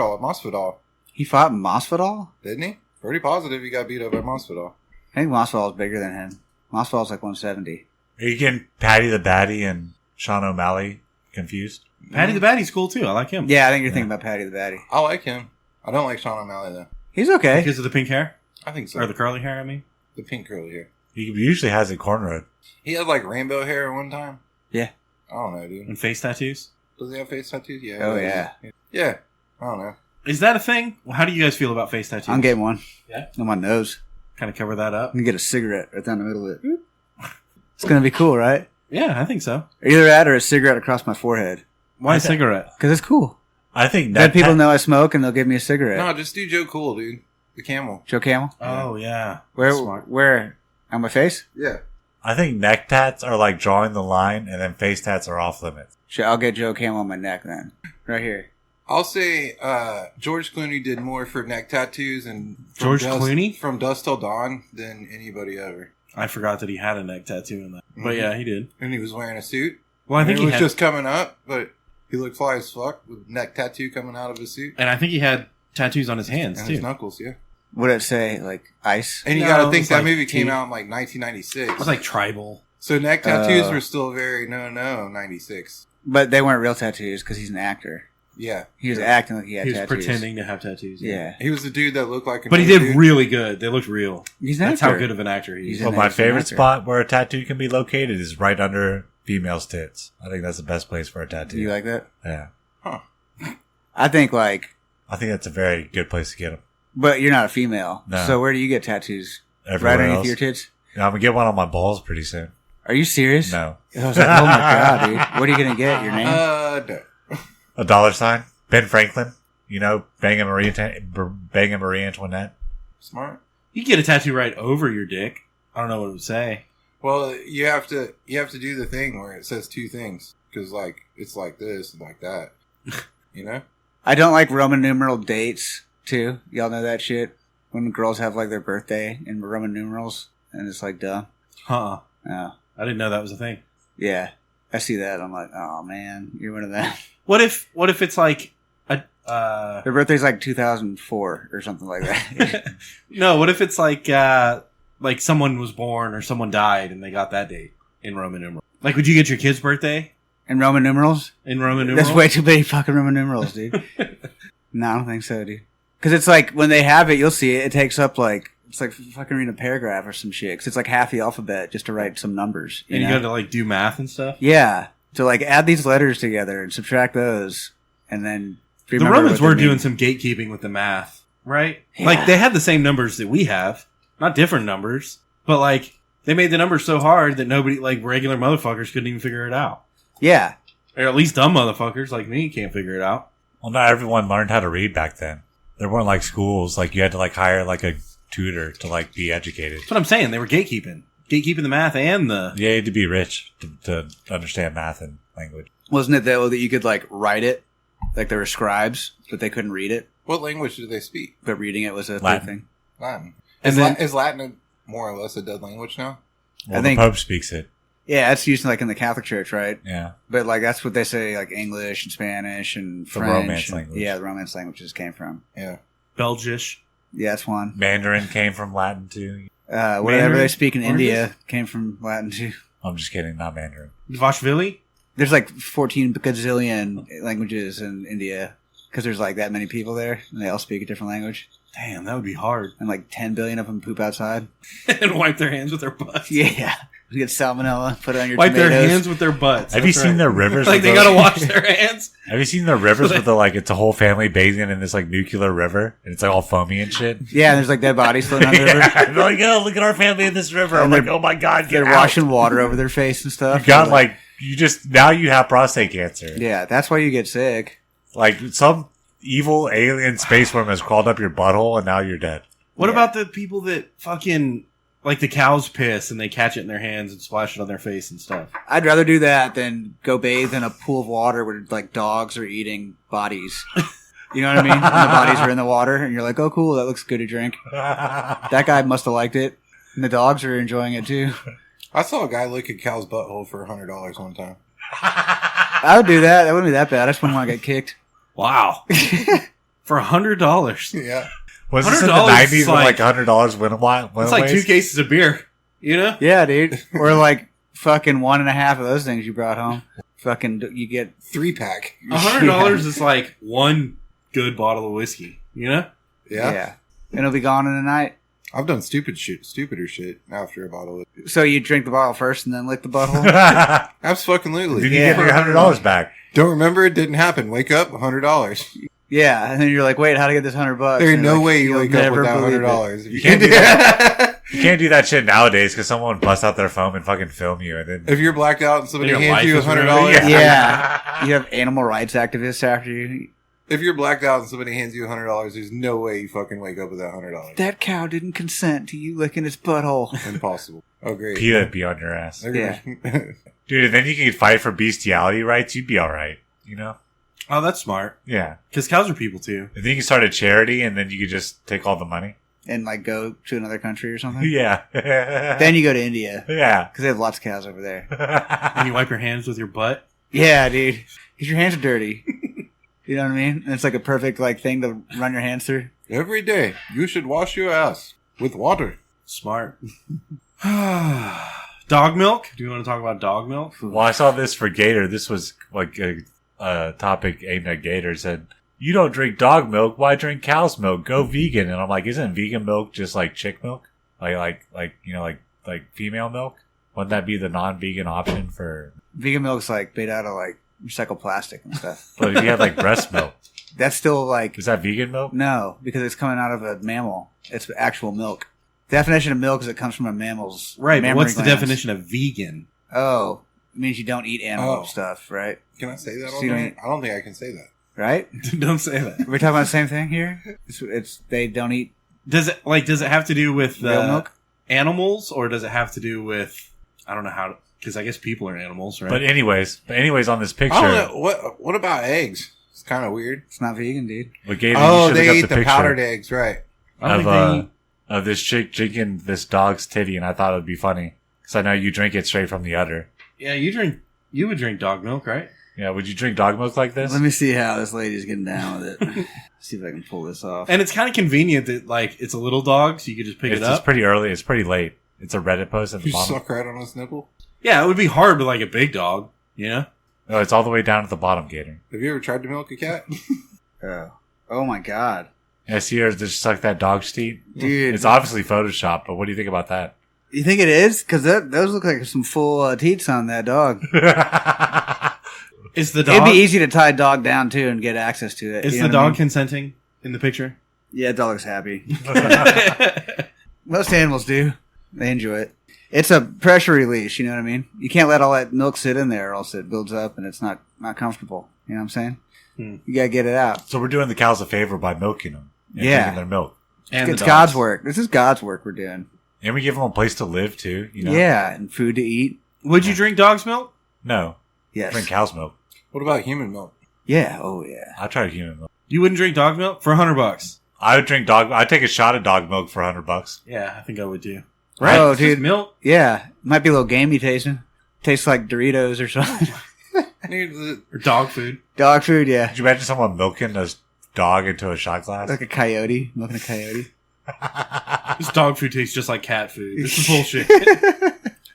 Masvidal. He fought Masvidal? Didn't he? Pretty positive he got beat up by Masvidal. I think Masvidal's bigger than him. Masvidal's like 170. Are you getting Patty the Batty and Sean O'Malley confused? Patty the Batty's cool, too. I like him. Yeah, I think you're thinking about Patty the Batty. I like him. I don't like Sean O'Malley, though. He's okay. Because of the pink hair? I think so. Or the curly hair, I mean? The pink curly hair. He usually has it cornrowed. He had, like, rainbow hair at one time. Yeah. I don't know, dude. And face tattoos? Does he have face tattoos? Yeah. Oh, yeah. Yeah. I don't know. Is that a thing? How do you guys feel about face tattoos? I'm getting one. Yeah? On my nose. Kind of cover that up? I'm going to get a cigarette right down the middle of it. It's going to be cool, right? Yeah, I think so. Either that or a cigarette across my forehead. Why a cigarette? Because it's cool. I think Then people know I smoke and they'll give me a cigarette. No, just do Joe Cool, dude. The camel. Joe Camel? Oh, yeah. Where? Where? On my face? Yeah. I think neck tats are like drawing the line, and then face tats are off limits. Sure, I'll get Joe Camel on my neck then. Right here. I'll say George Clooney did more for neck tattoos and George Clooney? From Dusk Till Dawn than anybody ever. I forgot that he had a neck tattoo in that. But yeah, he did. And he was wearing a suit. Well, I think it he was had, just coming up, but he looked fly as fuck with neck tattoo coming out of his suit. and I think he had tattoos on his hands, And too. his knuckles, yeah. What did it say? Like ice? And you No, gotta it think was that like movie came two- out in like 1996. It was like tribal. So neck tattoos were still very no 96. But they weren't real tattoos because he's an actor. Yeah. He was acting like he had He was tattoos. pretending to have tattoos. Yeah. He was the dude that looked like a But he dude. did really good. They looked real. He's an That's actor. how good of an actor he is. He's Well, an my actor. favorite spot where a tattoo can be located is right under female's tits. I think that's the best place for a tattoo. You like that? Yeah. I think like, I think that's a very good place to get them. but you're not a female. No. So where do you get tattoos? Everywhere Right underneath else. your tits? Yeah, I'm going to get one on my balls pretty soon. Are you serious? No. I was like, oh my god, dude. What are you gonna get? Your name? No. A $sign. Ben Franklin. You know, banging Marie Antoinette. Smart. You could get a tattoo right over your dick. I don't know what it would say. Well, you have to do the thing where it says two things because like it's like this and like that. You know? I don't like Roman numeral dates too. Y'all know that shit? When girls have like their birthday in Roman numerals and it's like dumb. Huh. Oh. I didn't know that was a thing. Yeah. I see that. I'm like, oh man, you're one of them. What if it's like a Their birthday's like 2004 or something like that. no, what if it's like someone was born or someone died and they got that date in Roman numerals? Like, would you get your kid's birthday In Roman numerals? in Roman numerals? That's way too many fucking Roman numerals, dude. No, I don't think so, dude. Because it's like, when they have it, you'll see it. It takes up like, it's like fucking reading a paragraph or some shit. 'Cause it's like half the alphabet just to write some numbers. And you know? got to like do math and stuff. Yeah. To like add these letters together and subtract those. And then The remember Romans what were they doing mean. some gatekeeping with the math, right? Yeah. Like they had the same numbers that we have, not different numbers, but like they made the numbers so hard that nobody, like regular motherfuckers, couldn't even figure it out. Yeah. Or at least dumb motherfuckers like me can't figure it out. Well, not everyone learned how to read back then. There weren't like schools. Like you had to like hire like a tutor to like be educated. That's what I'm saying. They were gatekeeping the math and the. You had to be rich to understand math and language. Wasn't it though that you could like write it? Like there were scribes, but they couldn't read it. What language do they speak? But reading it was a Latin. thing. Latin. And Is, then- is Latin more or less a dead language now? Well, I think- the Pope speaks it. Yeah, it's used like in the Catholic Church, right? Yeah. But like that's what they say, like English and Spanish and The French. Romance and- language. Yeah, the Romance languages came from. Yeah. Belgish. Yeah, that's one. Mandarin came from Latin too. Whatever Mandarin? they speak in Oranges? India came from Latin too. I'm just kidding, not Mandarin. Vashvili? There's like 14 gazillion languages in India because there's like that many people there and they all speak a different language. Damn, that would be hard. And like 10 billion of them poop outside. And wipe their hands with their butts. Yeah. You get salmonella, put it on your Wipe tomatoes. their hands with their butts. Have you That's seen right. their rivers? Like with they the- gotta wash their hands. Have you seen the rivers with the like? It's a whole family bathing in this like nuclear river, and it's like all foamy and shit. Yeah, and there's like dead bodies floating on the river. Yeah, they're like, oh, look at our family in this river. I'm And like, they're- oh my god, They're get out. washing water over their face and stuff. You got like you just now you have prostate cancer. Yeah, that's why you get sick. Like some evil alien space worm has crawled up your butthole, and now you're dead. What Yeah. about the people that fucking like the cows piss and they catch it in their hands and splash it on their face and stuff? I'd rather do that than go bathe in a pool of water where like dogs are eating bodies. You know what I mean? And the bodies are in the water, and you're like, "Oh, cool, that looks good to drink." That guy must have liked it, and the dogs are enjoying it too. I saw a guy lick a cow's butthole for $100 one time. I would do that. That wouldn't be that bad. I just wouldn't want to get kicked. Wow. For $100. Yeah. Was this in the $100 '90s is when like- like $100 went away? It's like 2 cases of beer. You know? Yeah, dude. Or like fucking 1.5 of those things you brought home. Fucking, you get 3-pack. $100 is like one good bottle of whiskey. You know? Yeah. And it'll be gone in a night. I've done stupider shit after a bottle of it. So you drink the bottle first and then lick the butthole. Did Absolutely. you Yeah. get your $100 back? Don't remember, it didn't happen. Wake up, $100. Yeah, and then you're like, wait, how to get this $100? There's And no like, way you you'll wake up never with that believe it. $100. You can't do that. You can't do that shit nowadays because someone busts out their phone and fucking film you, and then If you're blacked out and somebody Your hands life you is $100, ruined. Yeah. You have animal rights activists after you. if you're blacked out and somebody hands you $100, there's no way you fucking wake up with that $100. That cow didn't consent to you licking its butthole. Impossible. Oh, great. PETA be on your ass, They're gonna- dude. And then you could fight for bestiality rights. You'd be all right, you know? Oh, that's smart. Yeah. Because cows are people too. And then you can start a charity, and then you could just take all the money. And like go to another country or something. Yeah. Then you go to India. yeah. Because they have lots of cows over there. And you wipe your hands with your butt. Yeah, dude. Because your hands are dirty. You know what I mean? And it's like a perfect like thing to run your hands through. Every day, you should wash your ass with water. Smart. Dog milk? Do you want to talk about dog milk? Well, I saw this for Gator. This was like a topic aimed at Gator. Said, "You don't drink dog milk. Why drink cow's milk? Go vegan." And I'm like, "Isn't vegan milk just like chick milk? Like female milk? Wouldn't that be the non-vegan option for?" Vegan milk's like made out of like recycled plastic and stuff. But if you have like breast milk, That's still like is that vegan milk? no, because it's coming out of a mammal. It's actual milk. Definition of milk is it comes from a mammal's Right, but mammary what's the glands. definition of vegan? Oh, it means you don't eat animal Oh. stuff, right? Can I say that So on you don't there? eat- I don't think I can say that. Right? Don't say that. We're talking about the same thing here. It's they don't eat Does it have to do with real milk. animals, or does it have to do with I don't know how? Because I guess people are animals, right? But anyways, on this picture, I don't know. What about eggs? It's kind of weird. It's not vegan, dude. with Gator, Oh, you should they look eat up the the picture powdered eggs, right? I don't of think of this chick drinking this dog's titty, and I thought it would be funny because I know you drink it straight from the udder. yeah, you would drink dog milk, right? Yeah, would you drink dog milk like this? Let me see how this lady's getting down with it. See if I can pull this off. And it's kind of convenient that like it's a little dog, so you could just pick It's it up. just pretty early. It's pretty late. It's a Reddit post at the You bottom. suck right on his nipple. Yeah, it would be hard with like a big dog, you know? No, it's all the way down at the bottom, Gator. Have you ever tried to milk a cat? Oh my god, Yeah, see her just suck that dog's teeth. dude! It's obviously photoshopped, but what do you think about that? You think it is? Because those look like some full teats on that dog. Is the It'd dog be easy to tie a dog down too and get access to it. is you the know what I dog mean? consenting in the picture? Yeah, the dog looks happy. Most animals do. They enjoy it. It's a pressure release. You know what I mean? You can't let all that milk sit in there, or else it builds up and it's not comfortable. You know what I'm saying? Hmm. You gotta get it out. So we're doing the cows a favor by milking them. And Yeah. drinking their milk. And It's the God's dogs. work. This is God's work we're doing. And we give them a place to live, too. You know? Yeah, and food to eat. Would you drink dog's milk? No. Yes. Drink cow's milk. What about human milk? Yeah. Oh yeah. I tried human milk. You wouldn't drink dog milk for $100? I would drink dog. I'd take a shot of dog milk for $100. Yeah, I think I would too. Right? Oh, It's just dude. milk. Yeah, might be a little gamey tasting. Tastes like Doritos or something. Dude, Or dog food. Dog food, yeah. Could you imagine someone milking a dog into a shot glass? Like a coyote, milking a coyote. This dog food tastes just like cat food. This is bullshit.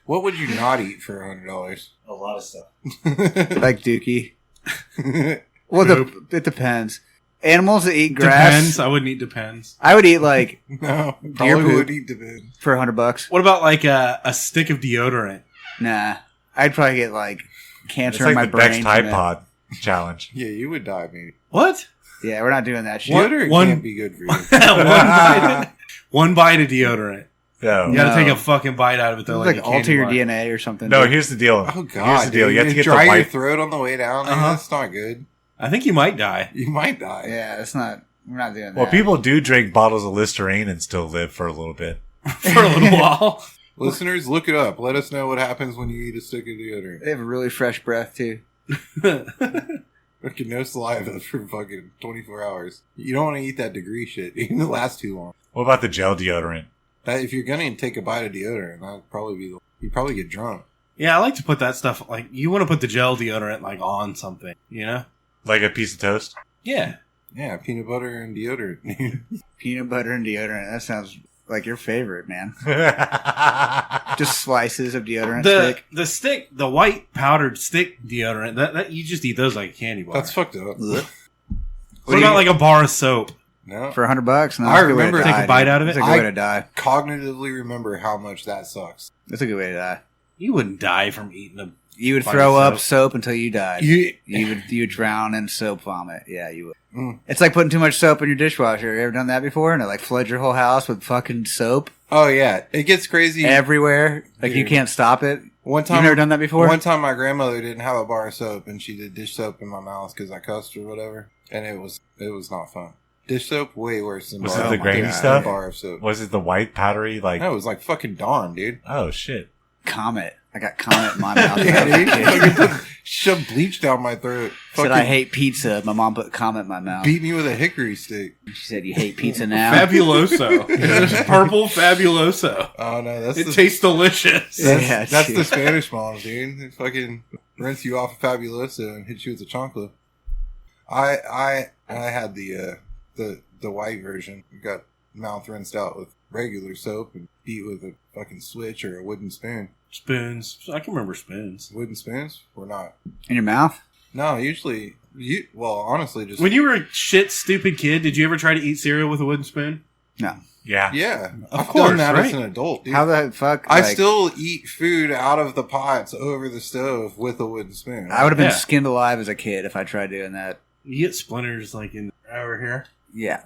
what would you not eat for $100? A lot of stuff. Like Dookie. Well, Poop. it depends. Animals that eat grass. Depends. I wouldn't eat depends. I would eat like No, Deer probably poop. would eat depend. for $100. What about like a stick of deodorant? Nah, I'd probably get like It's cancer like in my the brain. Bex from Tide it. Pod challenge. Yeah, you would die, maybe. What? Yeah, we're not doing that shit. Deodorant One- can't be good for you. One bite of deodorant. No. You gotta No. take a fucking bite out of it It's though. like a alter candy your bar. DNA or something. No, dude. here's the deal. Oh Here's god, the deal. dude. You have to get the dry your white. throat on the way down. dude. Uh-huh. That's not good. I think you might die. You might die. Yeah, that's not. We're not doing Well, that. people do drink bottles of Listerine and still live for a little bit. For a little while. Listeners, look it up. Let us know what happens when you eat a stick of deodorant. They have a really fresh breath too. Fucking no saliva for fucking 24 hours. You don't want to eat that degree shit. Even it lasts too long. What about the gel deodorant? That, if you're gonna take a bite of deodorant, that'd probably be. You'd probably get drunk. Yeah, I like to put that stuff like you want to put the gel deodorant like on something, you know? Like a piece of toast? Yeah. Yeah, peanut butter and deodorant. Peanut butter and deodorant. That sounds like your favorite, man. Just Just slices of deodorant The stick. the white powdered stick deodorant, that you just eat those like a candy bar. That's fucked up. Ugh. What about like a bar of soap? No. For $100? No, I that's a good way to remember- die, Take a bite dude. out of it? That's a good way to die. Cognitively remember how much that sucks. That's a good way to die. You wouldn't die from eating a You would Bite throw of up soap. soap until you died. You, You would drown in soap vomit. Yeah, you would. Mm. It's like putting too much soap in your dishwasher. You ever done that before? And it like floods your whole house with fucking soap oh yeah, it gets crazy. everywhere. Like you Dude. can't stop it. One time, You've never done that before? One time, my grandmother didn't have a bar of soap, and she did dish soap in my mouth because I cussed or whatever, and it was not fun. Dish soap way worse than Was bar. it the my grainy God, stuff? Bar of soap. Was it the white powdery like? No, it was like fucking Dawn, dude. Oh shit! Comet. I got Comet in my mouth. Yeah, when I was a dude. kid. Fucking shoved bleach down my throat. Said Fucking I hate pizza. My mom put Comet in my mouth. beat me with a hickory stick. She said you hate pizza now. Fabuloso. It's purple Fabuloso. Oh no, that's It the tastes delicious. Yeah, that's dude. the Spanish moms, dude. They fucking rinse you off of Fabuloso and hit you with a chancla. I had the white version. Got mouth rinsed out with regular soap and beat with a fucking switch or a wooden spoon. Spoons. I can remember spoons. Wooden spoons or not? In your mouth? No, usually honestly, just When you were a shit stupid kid, did you ever try to eat cereal with a wooden spoon? No. Yeah. yeah. Of I've course, done that as right? an adult, dude. How the fuck? I like, still eat food out of the pots over the stove with a wooden spoon. I would have been Yeah. skinned alive as a kid if I tried doing that. You get splinters like in over here. Yeah.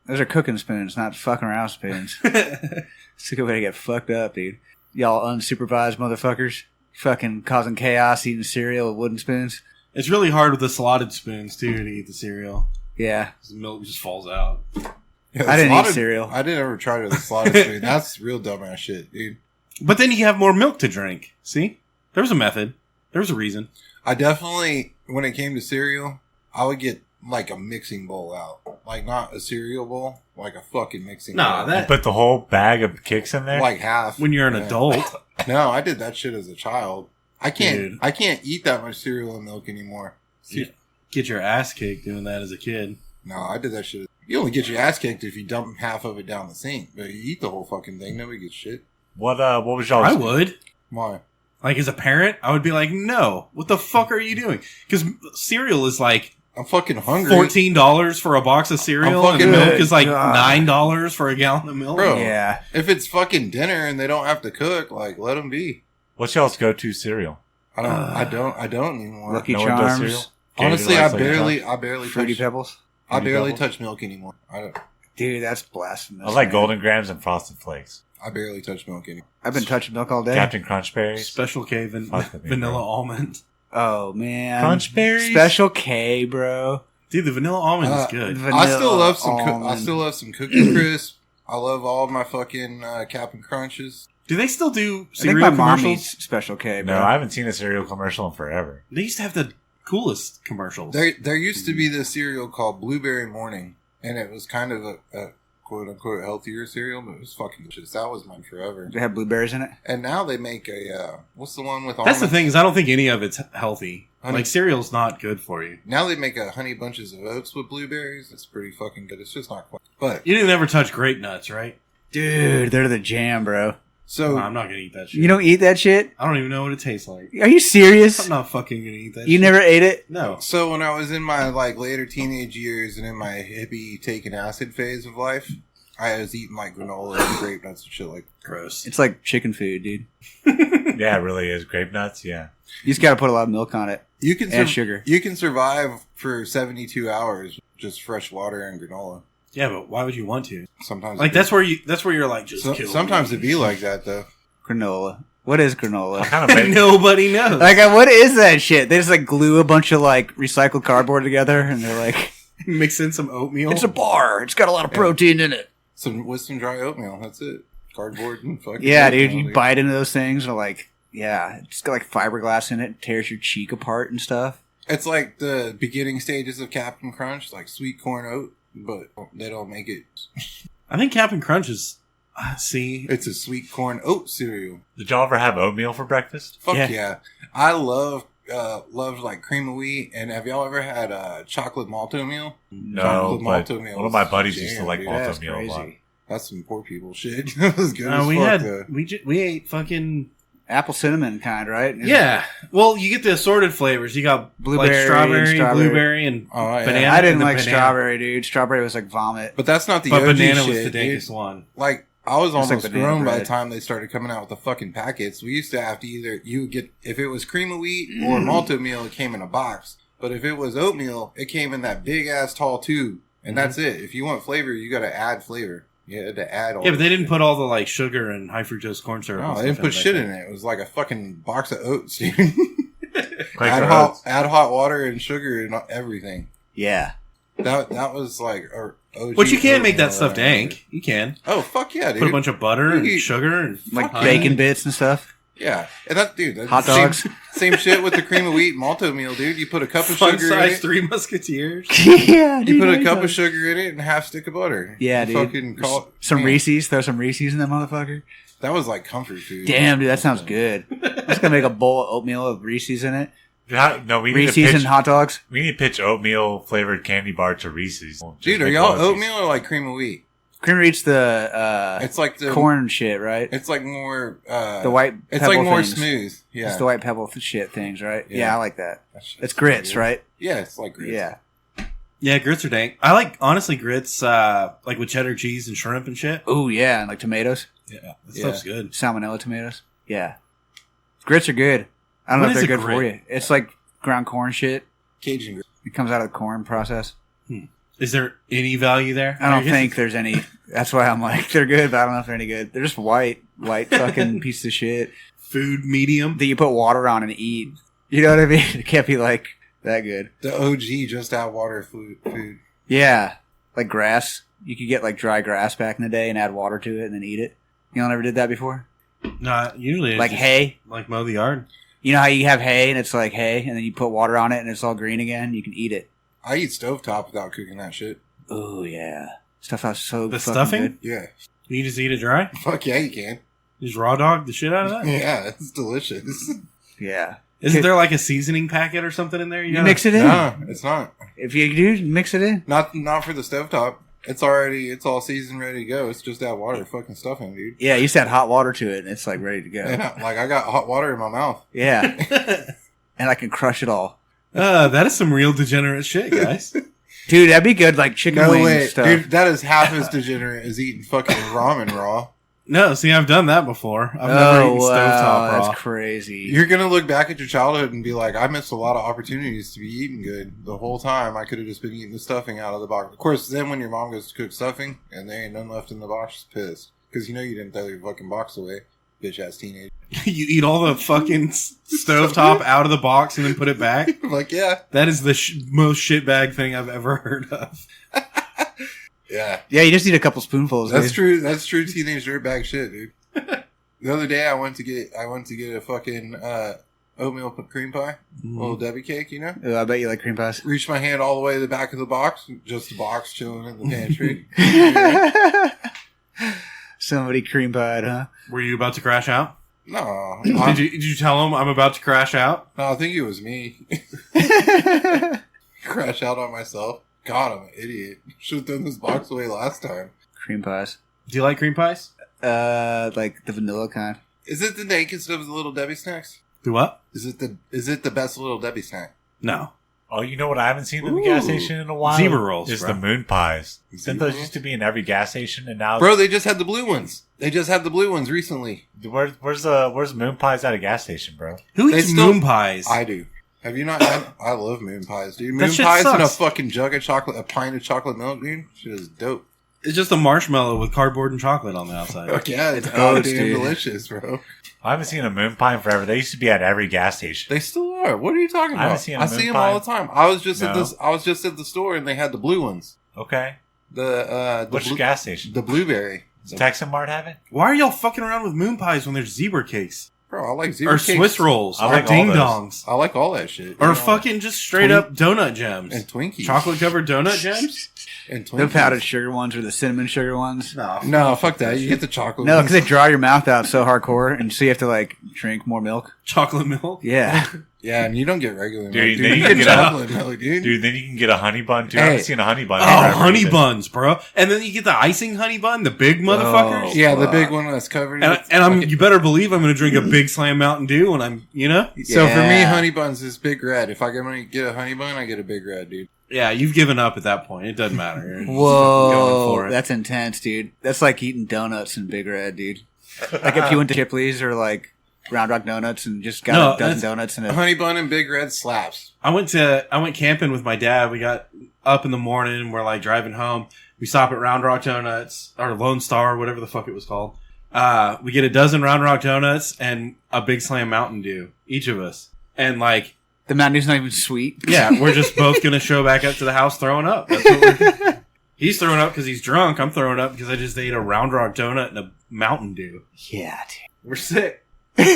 Those are cooking spoons, not fucking around spoons. It's a good way to get fucked up, dude. Y'all unsupervised motherfuckers. Fucking causing chaos eating cereal with wooden spoons. It's really hard with the slotted spoons too to eat the cereal. Yeah. 'Cause the milk just falls out. Yeah, I didn't eat slotted- cereal. I didn't ever try to the slotted spoon. That's real dumbass shit, dude. But then you have more milk to drink. See? There was a method. There was a reason. I definitely, when it came to cereal, I would get like a mixing bowl out. Like not a cereal bowl, like a fucking mixing Nah, bowl. that- You put the whole bag of kicks in there. like half. When you're an Yeah. adult. No, I did that shit as a child. I can't Dude. I can't eat that much cereal and milk anymore. You get your ass kicked doing that as a kid. No, I did that shit. You only get your ass kicked if you dump half of it down the sink. But you eat the whole fucking thing, nobody gets shit. What was y'all? I would. Why? Like as a parent, I would be like, no, what the fuck are you doing? Because cereal is like I'm fucking hungry. $14 for a box of cereal, I'm and fucking- milk is like God. $9 for a gallon of milk. Bro. Yeah. If it's fucking dinner and they don't have to cook, like let them be. What's y'all's go-to cereal? I don't anymore. Lucky No one does Charms. cereal? Honestly, Gatorade I likes Lucky barely Charms? Fruity touch. Pebbles. I Fruity barely Pebbles? touch milk anymore. Dude, that's blasphemous. I like man. Golden Grams and Frosted Flakes. I barely touch milk anymore. I've been touching milk all day. Captain Crunch Berries. Special K Fuck with me, vanilla bro. almond. Oh, man. Crunch Berries? Special K, bro. Dude, the vanilla almond is Uh, good. I still love some. I almond. still love some Cookie Crisp. I love all my fucking Captain Crunches. Do they still do I think cereal my mom commercials? eats Special K, bro. No, I haven't seen a cereal commercial in forever. They used to have the coolest commercials. There used to be this cereal called Blueberry Morning, and it was kind of a quote unquote healthier cereal, but it was fucking delicious. That was mine forever. They have blueberries in it. And now they make a what's the one with That's the almonds? thing is I don't think any of it's healthy. Honey- Like cereal's not good for you. Now they make a honey bunches of oats with blueberries. It's pretty fucking good. It's just not quite. But You didn't ever touch grape nuts, right? Dude, they're the jam, bro. so No, I'm not gonna eat that shit. You don't eat that shit? I don't even know what it tastes like. Are you serious? I'm not fucking gonna eat that. You shit. never ate it? No. So when I was in my like later teenage years and in my hippie taking acid phase of life, I was eating like granola and grape nuts and shit like. Gross. It's like chicken food, dude. Yeah, it really is. Grape nuts, yeah. You just got to put a lot of milk on it You can and sugar. You can survive for 72 hours just fresh water and granola. Yeah, but why would you want to? Sometimes Like it that's where you're like just so, kill sometimes me. it'd be like that though. Granola. What is I granola? kind of make Nobody knows. Like, what is that shit? They just like glue a bunch of like recycled cardboard together, and they're like, mix in some oatmeal. "It's a bar. It's got a lot of protein in it." With some dry oatmeal. That's it. Cardboard and fucking. Yeah, dude. oatmeal, You bite into those things, and like, yeah, it's got like fiberglass in it. It tears your cheek apart and stuff. It's like the beginning stages of Captain Crunch, like sweet corn oat, but they don't make it. I think Captain Crunch is. See, It's a sweet corn oat cereal. Did y'all ever have oatmeal for breakfast? Fuck Yeah. yeah. I love like cream of wheat. And have y'all ever had chocolate malt oatmeal? No, Chocolate but malt oatmeal one of my is buddies used to jam, like dude. malt That's oatmeal a lot. crazy. That's some poor people shit. It was good as we fuck, had though. we ate fucking Apple cinnamon kind, right? yeah. Well, you get the assorted flavors. You got Blueberry like and strawberry, strawberry. blueberry, and Oh, yeah. banana. I didn't and the like banana. strawberry, dude. Strawberry was like vomit. But that's not the But OG banana shit, was the dude. dankest one. Like, I was like almost banana grown by the bread. time they started coming out with the fucking packets. We used to have to either, you would get, if it was cream of wheat or malt oatmeal, it came in a box. But if it was oatmeal, it came in that big ass tall tube. And that's it. If you want flavor, you got to add flavor. You had to add all Yeah, but that they didn't shit. put all the like sugar and high fructose corn syrup. No, and they stuff didn't put that shit thing. in it. It was like a fucking box of oats, dude. Quaker Oats. add hot water and sugar and everything. Yeah. That was like our OG. But you can make that oatmeal stuff that I remember. dank. You can Oh fuck yeah, dude! put a bunch of butter and You- sugar and Like honey. bacon bits and stuff. Yeah, and that dude. That's Hot the same- dogs. Same shit with the cream of wheat malt oatmeal, dude. You put a cup of Fun sugar in size it. Three Musketeers. Yeah, You put a cup of sugar in it and a half stick of butter. Yeah, You dude. Fucking call it, Some man, Reese's. Throw some Reese's in that motherfucker. That was like comfort food. Damn, dude, that sounds good. I'm just gonna make a bowl of oatmeal with Reese's in it. No, we need to Reese's pitch. and hot dogs. We need to pitch oatmeal flavored candy bar to Reese's. Just Dude, are make y'all one of these. oatmeal or like cream of wheat? Cream eats the It's like the corn shit, right? It's like more. The white. It's pebble like more things. smooth. Yeah, It's the white pebble shit things, right? Yeah. Yeah, I like that. That shit's It's grits, good. right? Yeah, it's like grits. Yeah. Yeah, grits are dank. I like honestly grits, like with cheddar cheese and shrimp and shit. Oh yeah, and like tomatoes, Yeah, that Yeah. stuff's good. salmonella tomatoes. Yeah, grits are good. I don't What know if is they're a good for grit? you. It's like ground corn shit. Cajun grits. It comes out of the corn process. Is there any value there? I don't guess think there's any. That's why I'm like they're good, but I don't know if they're any good. They're just white fucking piece of shit food medium. that you put water on and eat. You know what I mean? It can't be like that good. The OG just add water food. Yeah, like grass. You could get like dry grass back in the day and add water to it and then eat it. You all never did that before? No, usually it's Like just, hay. like mow the yard. You know how you have hay and it's like hay, and then you put water on it and it's all green again. You can eat it. I eat stovetop without cooking that shit. Oh yeah, stuff that's so The fucking stuffing? good. Yeah. You just eat it dry. Fuck yeah, you can. You just raw dog the shit out of that. Yeah, it's delicious. Yeah, Isn't there like a seasoning packet or something in there? you gotta- mix it in. No, it's not. If you do, mix it in. Not for the stovetop. It's all seasoned, ready to go. It's just add water, fucking stuffing, dude. Yeah, you just add hot water to it and it's like ready to go. Yeah, like I got hot water in my mouth. Yeah, and I can crush it all, That is some real degenerate shit, guys. dude. That'd be good, like chicken No wing way, stuff. dude. That is half as degenerate as eating fucking ramen raw. No, see, I've done that before. I've never Oh eaten wow, stovetop raw. that's crazy. You're gonna look back at your childhood and be like, I missed a lot of opportunities to be eating good. The whole time I could have just been eating the stuffing out of the box. Of course, then when your mom goes to cook stuffing and there ain't none left in the box, she's pissed because you know you didn't throw your fucking box away, bitch ass teenager. You eat all the fucking stovetop out of the box and then put it back. I'm like, yeah, That is the most shitbag thing I've ever heard of. yeah. Yeah, you just need a couple spoonfuls. That's dude. true. That's true teenage dirtbag shit, dude. The other day I went to get a fucking oatmeal cream pie, little Debbie cake, you know. Oh, I bet you like cream pies. Reach my hand all the way to the back of the box, just the box chilling in the pantry. Somebody cream pied, huh? Were you about to crash out? No, Did you tell him I'm about to crash out? no, I think it was me. Crash out on myself. God, I'm an idiot. Should have thrown this box away last time. Cream pies. Do you like cream pies? Like the vanilla kind. Is it the nakedest of the Little Debbie snacks? Do what? Is it the best Little Debbie snack? No. Oh, you know what I haven't seen in the gas station in a while? Zebra rolls, Is bro. the moon pies. Didn't those Zebra used to be in every gas station, and now Bro, they just had the blue ones. They just had the blue ones recently. where's moon pies at a gas station, bro? Who They eats still- moon pies? I do. Have you not had? I love moon pies, dude. That Moon shit pies and a sucks. fucking jug of chocolate, a pint of chocolate milk, dude. Shit is dope. It's just a marshmallow with cardboard and chocolate on the outside. Fuck yeah, it's It's goddamn oats, dude. delicious, bro. I haven't seen a moon pie in forever. They used to be at every gas station. They still are. What are you talking I haven't about? seen a I moon see them pie. all the time. I was just at No. this. I was just at the store and they had the blue ones. Okay. The Which gas station? the blueberry. Does Texan Mart have it? Why are y'all fucking around with moon pies when there's zebra cakes? Bro, I like zebra Or cakes. Swiss rolls? I Or like all ding those. dongs? I like all that shit. Or You know, fucking just straight up donut gems? and Twinkies Chocolate covered donut gems? and The Twinkies. powdered sugar ones or the cinnamon sugar ones. No. No, fuck that. You get the chocolate. No, ones. because they dry your mouth out so hardcore, and so you have to like drink more milk. Chocolate milk? Yeah, Yeah, and you don't get regular milk, Dude, dude. then You you get get a- chocolate milk, dude. Dude, then you can get a honey bun. Dude, I Hey. haven't seen a honey bun. Oh, forever honey either. buns, bro. And then you get the icing honey bun, the big motherfuckers. Oh. Yeah, the fuck. big one that's covered. And you better believe I'm going to drink a big slam Mountain Dew when I'm, you know? So for me, Yeah. honey buns is big red. If I get a honey bun, I get a big red, dude. Yeah, you've given up at that point. It doesn't matter. You're just going Whoa, for it. that's intense, dude. That's like eating donuts in Big Red, dude. Like if you went to Chipley's or like Round Rock Donuts and just got No, a dozen that's- donuts and A honey bun and big red slaps. I went camping with my dad. We got up in the morning and we're like driving home. We stop at Round Rock Donuts or Lone Star, whatever the fuck it was called. We get a dozen Round Rock Donuts and a Big Slam Mountain Dew, each of us. And like, the Mountain Dew's not even sweet. yeah, we're just both gonna show back up to the house throwing up. That's what we're. He's throwing up because he's drunk. I'm throwing up because I just ate a Round Rock donut and a Mountain Dew. Yeah, We're sick, Yeah.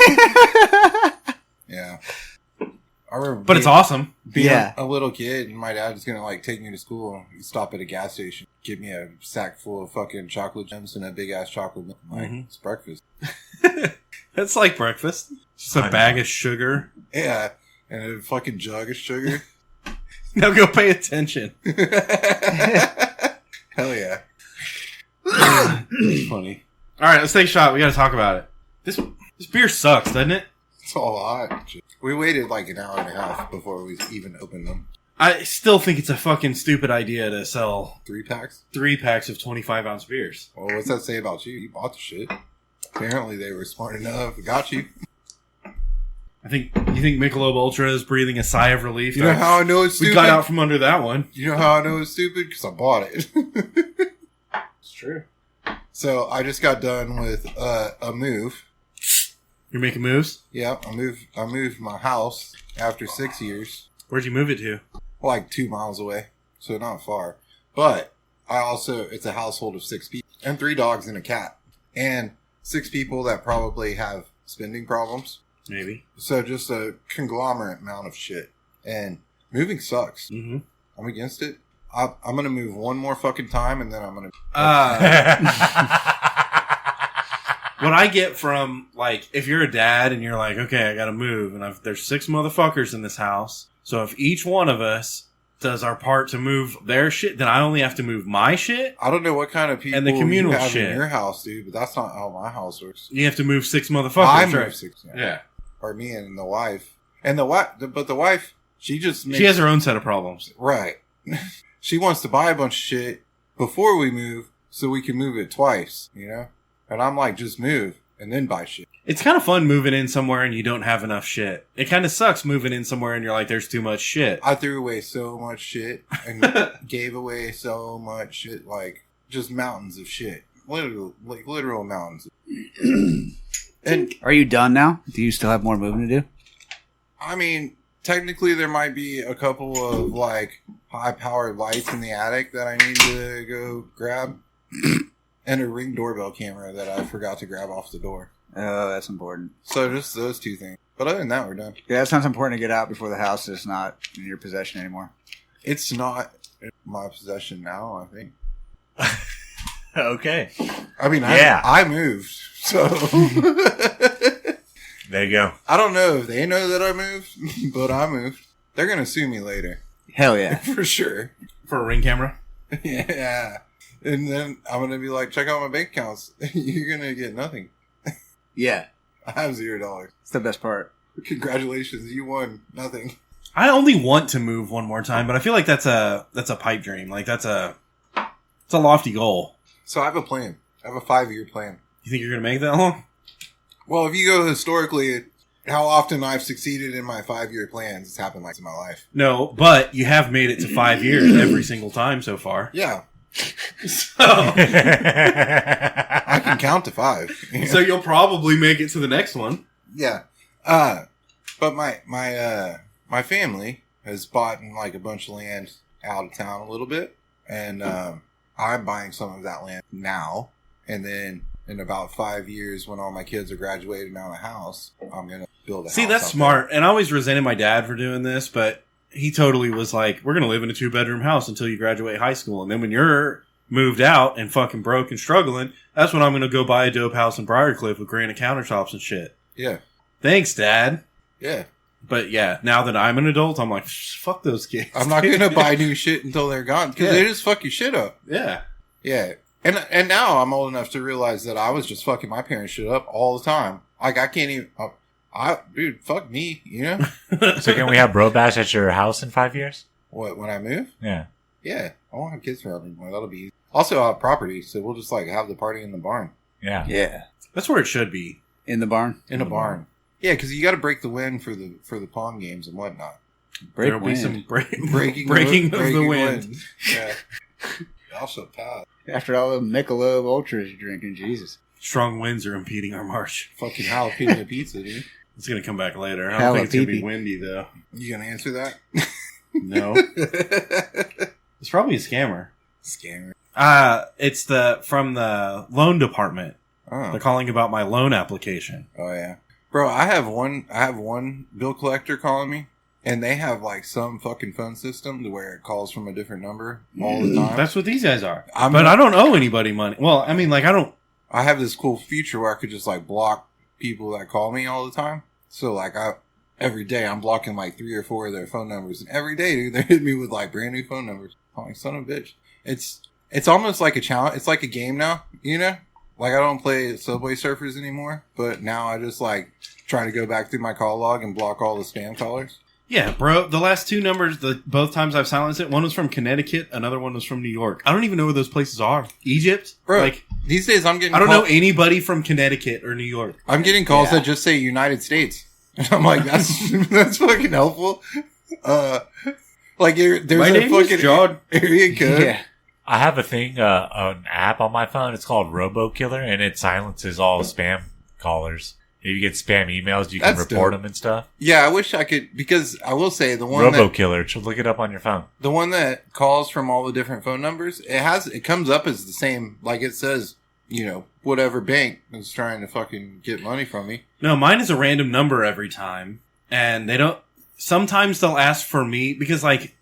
I remember but it's awesome. being Yeah. a little kid, and my dad was gonna like take me to school. He'd stop at a gas station, give me a sack full of fucking chocolate gems and a big ass chocolate milk. I'm like, Mhm. it's breakfast. It's like breakfast. Just a I bag of sugar. Yeah, and a fucking jug of sugar. Now go pay attention. Hell yeah. It's funny. All right, let's take a shot. We got to talk about it. This beer sucks, doesn't it? It's all hot. We waited like an hour and a half before we even opened them. I still think it's a fucking stupid idea to sell 3-packs? 3 packs of 25-ounce beers. Well, what's that say about you? You bought the shit. Apparently they were smart enough. Got you. You think Michelob Ultra is breathing a sigh of relief? You know how I know it's we stupid? got out from under that one. You know how I know it's stupid? Because I bought it. It's true. So I just got done with a move. You're making moves? Yep, I moved my house after 6 years, Where'd you move it to? like 2 miles away, so not far. But it's a household of 6 people and 3 dogs and a cat, and 6 people that probably have spending problems. Maybe. So just a conglomerate amount of shit. And moving sucks. Mm-hmm. I'm against it. I'm gonna move one more fucking time, and then I'm gonna. What I get from, like, if you're a dad and you're like, okay, I gotta move, and there's 6 motherfuckers in this house, so if each one of us does our part to move their shit, then I only have to move my shit? I don't know what kind of people And the communal you have shit. in your house, dude, but that's not how my house works. You have to move 6 motherfuckers, I right? move 6, Yeah. or me and the wife, but the wife, she just makes, She has her own set of problems. right. She wants to buy a bunch of shit before we move, so we can move it twice, you know. And I'm like, just move and then buy shit. It's kind of fun moving in somewhere and you don't have enough shit. It kind of sucks moving in somewhere and you're like, there's too much shit. I threw away so much shit and gave away so much shit, like just mountains of shit, literal mountains. And Are you done now? Do you still have more moving to do? I mean, technically, there might be a couple of like high-powered lights in the attic that I need to go grab, and a Ring doorbell camera that I forgot to grab off the door. Oh, that's important. So just those 2 things. But other than that, we're done. Yeah, it sounds important to get out before the house is not in your possession anymore. It's not in my possession now, I think. Okay. I mean, Yeah. I moved, so... There you go. I don't know if they know that I moved, but I moved. They're going to sue me later. Hell yeah. For sure. For a Ring camera? Yeah. And then I'm going to be like, check out my bank accounts. You're going to get nothing. Yeah. I have $0. It's the best part. Congratulations. You won nothing. I only want to move one more time, but I feel like that's a pipe dream. Like it's a lofty goal. So I have a plan. I have a 5-year plan. You think you're going to make it that long? Well, if you go historically, how often I've succeeded in my 5-year plans, it's happened like in my life. No, but you have made it to 5 years every single time so far. Yeah. So, I can count to 5. so you'll probably make it to the next one. Yeah. But my family has bought like a bunch of land out of town a little bit. And I'm buying some of that land now. And then in about 5 years, when all my kids are graduated out of the house, I'm going to build a house. See, that's out smart. And I always resented my dad for doing this, but he totally was like, we're going to live in a 2-bedroom house until you graduate high school. And then when you're moved out and fucking broke and struggling, that's when I'm going to go buy a dope house in Briarcliff with granite countertops and shit. there. Yeah. Thanks, Dad. Yeah. But yeah, now that I'm an adult, I'm like, fuck those kids. I'm not going to buy new shit until they're gone because they just fuck your shit up. Yeah. Yeah. And now I'm old enough to realize that I was just fucking my parents' shit up all the time. Like, I can't even... dude, fuck me, you know? So can we have Bro Bash at your house in 5 years? What, when I move? Yeah. Yeah. I won't have kids around anymore. That'll be easy. Also, I'll have property, so we'll just, like, have the party in the barn. Yeah. Yeah. That's where it should be. In the barn. In a barn. Yeah, because you got to break the wind for the pong games and whatnot. There'll be some breaking Breaking of the wind. Yeah. Also, pass. After all the Michelob Ultras you're drinking, Jesus. Strong winds are impeding our march. Fucking jalapeno pizza, dude. It's going to come back later. I don't think it's going to be Jalapeno. windy, though. You gonna answer that? No. It's probably a scammer. Scammer. It's from the loan department. Oh. They're calling about my loan application. Oh yeah, bro. I have one bill collector calling me, and they have like some fucking phone system to where it calls from a different number all the time. That's what these guys are. I'm But not- I don't owe anybody money. Well, I mean, like, I don't. I have this cool feature where I could just like block people that call me all the time. So like every day I'm blocking like 3 or 4 of their phone numbers, and every day dude, they hit me with like brand new phone numbers. I'm like, son of a bitch. It's almost like a challenge. It's like a game now, you know. Like, I don't play Subway Surfers anymore, but now I just, like, try to go back through my call log and block all the spam callers. Yeah, bro. The last 2 numbers, both times I've silenced it, one was from Connecticut, another one was from New York. I don't even know where those places are. Egypt? Bro, Like, these days I'm getting I don't know anybody from Connecticut or New York. I'm getting calls Yeah. that just say United States. And I'm like, that's fucking helpful. Like, there's My a name is fucking John. area code. Yeah. I have a thing, an app on my phone. It's called RoboKiller, and it silences all spam callers. If you get spam emails, you can That's report dope. them and stuff. Yeah, I wish I could, because I will say the one RoboKiller. Should look it up on your phone. the one that calls from all the different phone numbers, it comes up as the same, like it says, you know, whatever bank is trying to fucking get money from me. No, mine is a random number every time. And they don't. Sometimes they'll ask for me because, like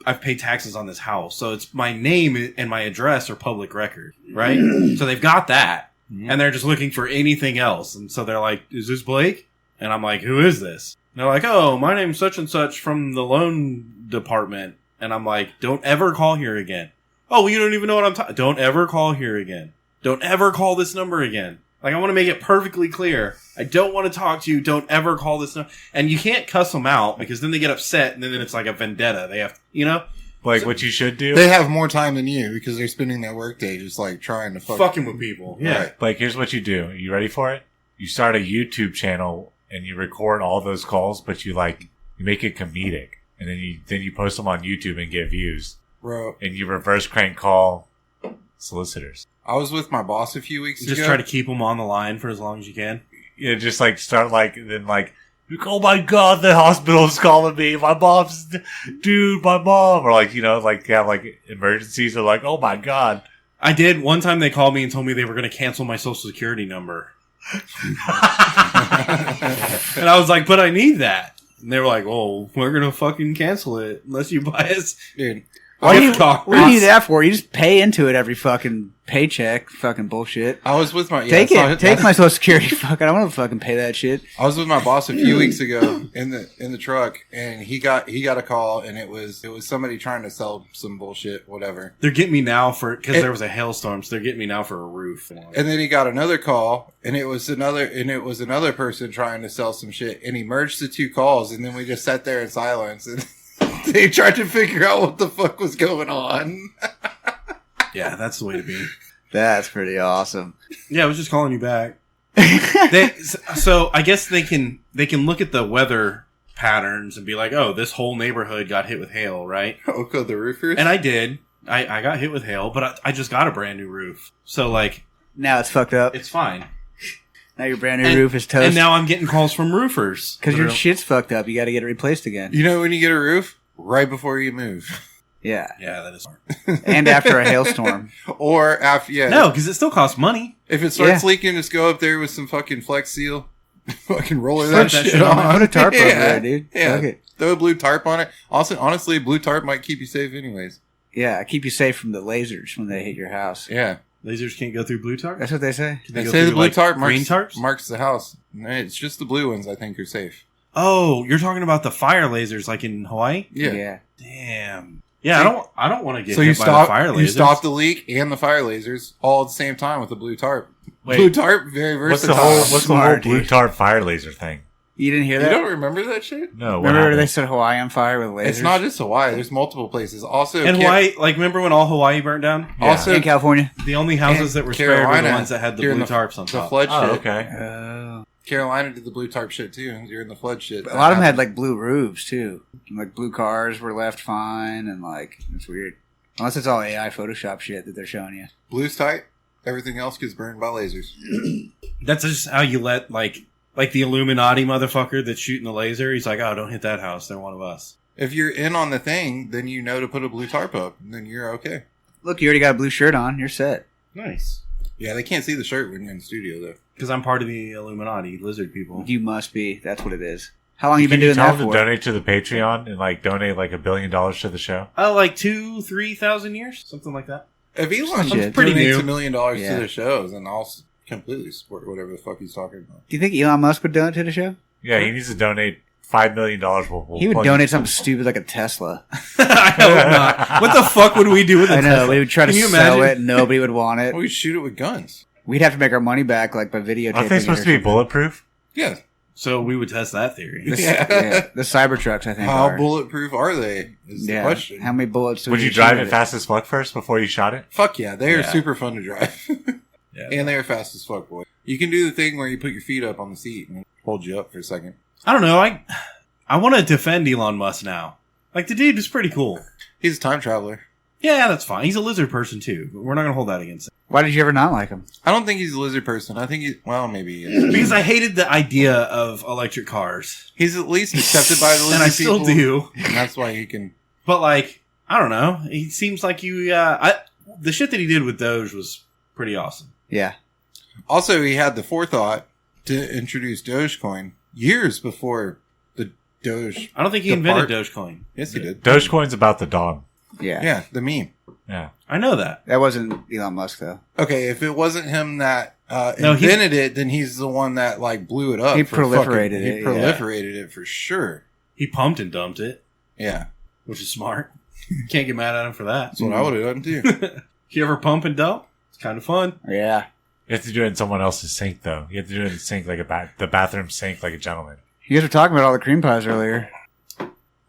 I've paid taxes on this house, so it's my name and my address are public record, right? So they've got that, and they're just looking for anything else, and so they're like, "Is this Blake?" And I'm like, "Who is this?" And they're like, "Oh, my name's such and such from the loan department," and I'm like, "Don't ever call here again." Oh, well, you don't even know what I'm talking. Don't ever call here again. Don't ever call this number again. Like, I want to make it perfectly clear. I don't want to talk to you. Don't ever call this number. And you can't cuss them out because then they get upset and then it's like a vendetta. They have, you know? Like, what you should do. They have more time than you because they're spending their workday just like trying to Fucking with people. Yeah. Right. Like, here's what you do. You ready for it? You start a YouTube channel and you record all those calls, but you make it comedic, and then you post them on YouTube and get views, Bro, and you reverse crank call solicitors. I was with my boss a few weeks Just ago. try to keep them on the line for as long as you can. Yeah, just like start oh my god, the hospital's calling me. My mom's, dude, my mom, or like, you know, like have like emergencies. Or like, oh my god. I did. One time they called me and told me they were going to cancel my social security number. And I was like, but I need that. And they were like, "Oh, we're gonna fucking cancel it unless you buy us." Dude, What do gift cards." you need that for? You just pay into it every fucking paycheck. Fucking bullshit. I was with my Take my Social Security. Fuck, I don't want to fucking pay that shit. I was with my boss a few weeks ago in the truck, and he got a call, and it was somebody trying to sell some bullshit, whatever. They're getting me now because there was a hailstorm, so they're getting me now for a roof. And then he got another call, and it was another person trying to sell some shit, and he merged the two calls, and then we just sat there in silence, and they tried to figure out what the fuck was going on. Yeah, that's the way to be. That's pretty awesome. Yeah, I was just calling you back. So I guess they can look at the weather patterns and be like, oh, this whole neighborhood got hit with hail, right? Okay, the roofers. And I did. I got hit with hail, but I just got a brand new roof. So, like, Now it's fucked up. it's fine. Now your brand new roof is toast. And now I'm getting calls from roofers. Because your shit's fucked up. You got to get it replaced again. You know when you get a roof? Right before you move. Yeah. Yeah, that is smart. And after a hailstorm. Or after, yeah. No, because it still costs money. If it starts Yeah. leaking, just go up there with some fucking Flex Seal. Fucking roller Slap that that shit shit on. on. Put a tarp over Yeah. there, dude. Yeah. Fuck it. Throw a blue tarp on it. Also, honestly, a blue tarp might keep you safe anyways. Yeah, keep you safe from the lasers when they hit your house. Yeah. Lasers can't go through blue tarp? That's what they say. Can They go say the through, blue like, tarp green marks, tarps? marks the house. No, it's just the blue ones I think are safe. Oh, you're talking about the fire lasers like in Hawaii? Yeah. Damn. Yeah, I don't want to get So hit you by the fire lasers. you stop the leak and the fire lasers all at the same time with the blue tarp. Wait. Blue tarp, very What's versatile. the whole Smart, blue dude. tarp fire laser thing? You didn't hear You that? don't remember that shit? No, what Remember happened? they set Hawaii on fire with lasers? It's not just Hawaii. There's multiple places. Also, And Hawaii, like, remember when all Hawaii burnt down? Yeah. Also, in California. The only houses that were spared were the Carolina, ones that had the during blue tarps on the top. flood Oh, shit. okay. Oh. Carolina did the blue tarp shit too during the flood shit. A lot of them had like blue roofs too. Like blue cars were left fine, and like it's weird. Unless it's all AI Photoshop shit that they're showing you. blue's tight. Everything else gets burned by lasers. That's just how you let, like the Illuminati motherfucker that's shooting the laser. He's like, oh, don't hit that house. They're one of us. If you're in on the thing, then you know to put a blue tarp up, and then you're okay. Look, you already got a blue shirt on. You're set. Nice. Yeah, they can't see the shirt when you're in the studio though. Because I'm part of the Illuminati lizard people. You must be. That's what it is. How long you been Can you doing tell that them for? to donate to the Patreon and like donate like $1 billion to the show? Like 2,000-3,000 years, something like that. If Elon Shit. Pretty donates new. $1 million Yeah. to the shows, then I'll completely support whatever the fuck he's talking about. Do you think Elon Musk would donate to the show? Yeah, he needs to donate $5 million. We'll He would plug donate it. something stupid like a Tesla. I hope not. What the fuck would we do with it? I know. We would try to Can you sell imagine? it. Nobody would want it. Well, we shoot it with guns. We'd have to make our money back like by videotaping. Aren't they supposed to be bulletproof? Yeah. So we would test that theory. Yeah. The Cybertrucks, I think. How are. bulletproof are they? Is the question. How many bullets Would you drive it fast as fuck first before you shot it? Fuck yeah, they are Yeah. super fun to drive. Yeah. And they are fast as fuck, boy. You can do the thing where you put your feet up on the seat and hold you up for a second. I don't know. I want to defend Elon Musk now. Like, the dude is pretty cool. He's a time traveler. Yeah, that's fine. He's a lizard person, too. But we're not going to hold that against him. Why did you ever not like him? I don't think he's a lizard person. I think well, maybe he is. Because I hated the idea of electric cars. He's at least accepted by the lizard And I still people, do. And that's why he can... But, like, I don't know. He seems like the shit that he did with Doge was pretty awesome. Yeah. Also, he had the forethought to introduce Dogecoin years before the Doge... I don't think he invented Dogecoin. Yes, he did. Dogecoin's about the dog. Yeah. Yeah, the meme. Yeah. I know that. That wasn't Elon Musk, though. Okay, if it wasn't him that No, he- invented it, then he's the one that like blew it up. He for proliferated He it, yeah. proliferated it for sure. He pumped and dumped it, Yeah, which is smart. Can't get mad at him for that. that's what I would have done too. You ever pump and dump? It's kind of fun. Yeah. You have to do it in someone else's sink, though. You have to do it in the sink like the bathroom sink like a gentleman. You guys were talking about all the cream pies earlier.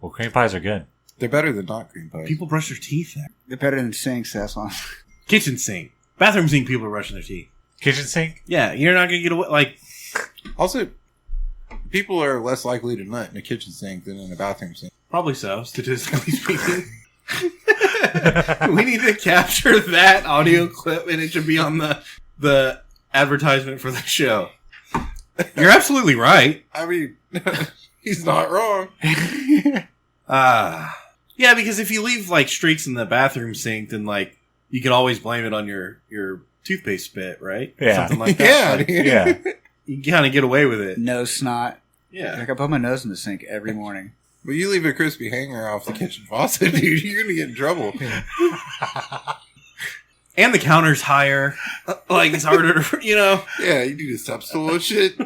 Well, cream pies are good. They're better than not cream pies. People brush their teeth there. They're better than sinks, that's why. Kitchen sink. Bathroom sink, people are brushing their teeth. Kitchen sink? Yeah, you're not going to get away. Like, Also, people are less likely to nut in a kitchen sink than in a bathroom sink. probably so, statistically speaking. We need to capture that audio clip, and it should be on the advertisement for the show. You're absolutely right. I mean, he's not wrong. Yeah, because if you leave like streaks in the bathroom sink, then like you can always blame it on your toothpaste spit, right? Yeah. Something like that. Yeah, Like, dude. Yeah. you kind of get away with it. Nose snot. Yeah. Like I put my nose in the sink every morning. But you leave a crispy hanger off the kitchen faucet, dude, you're gonna get in trouble. And the counter's higher. Like, it's harder to, Yeah, you do the step stool and shit.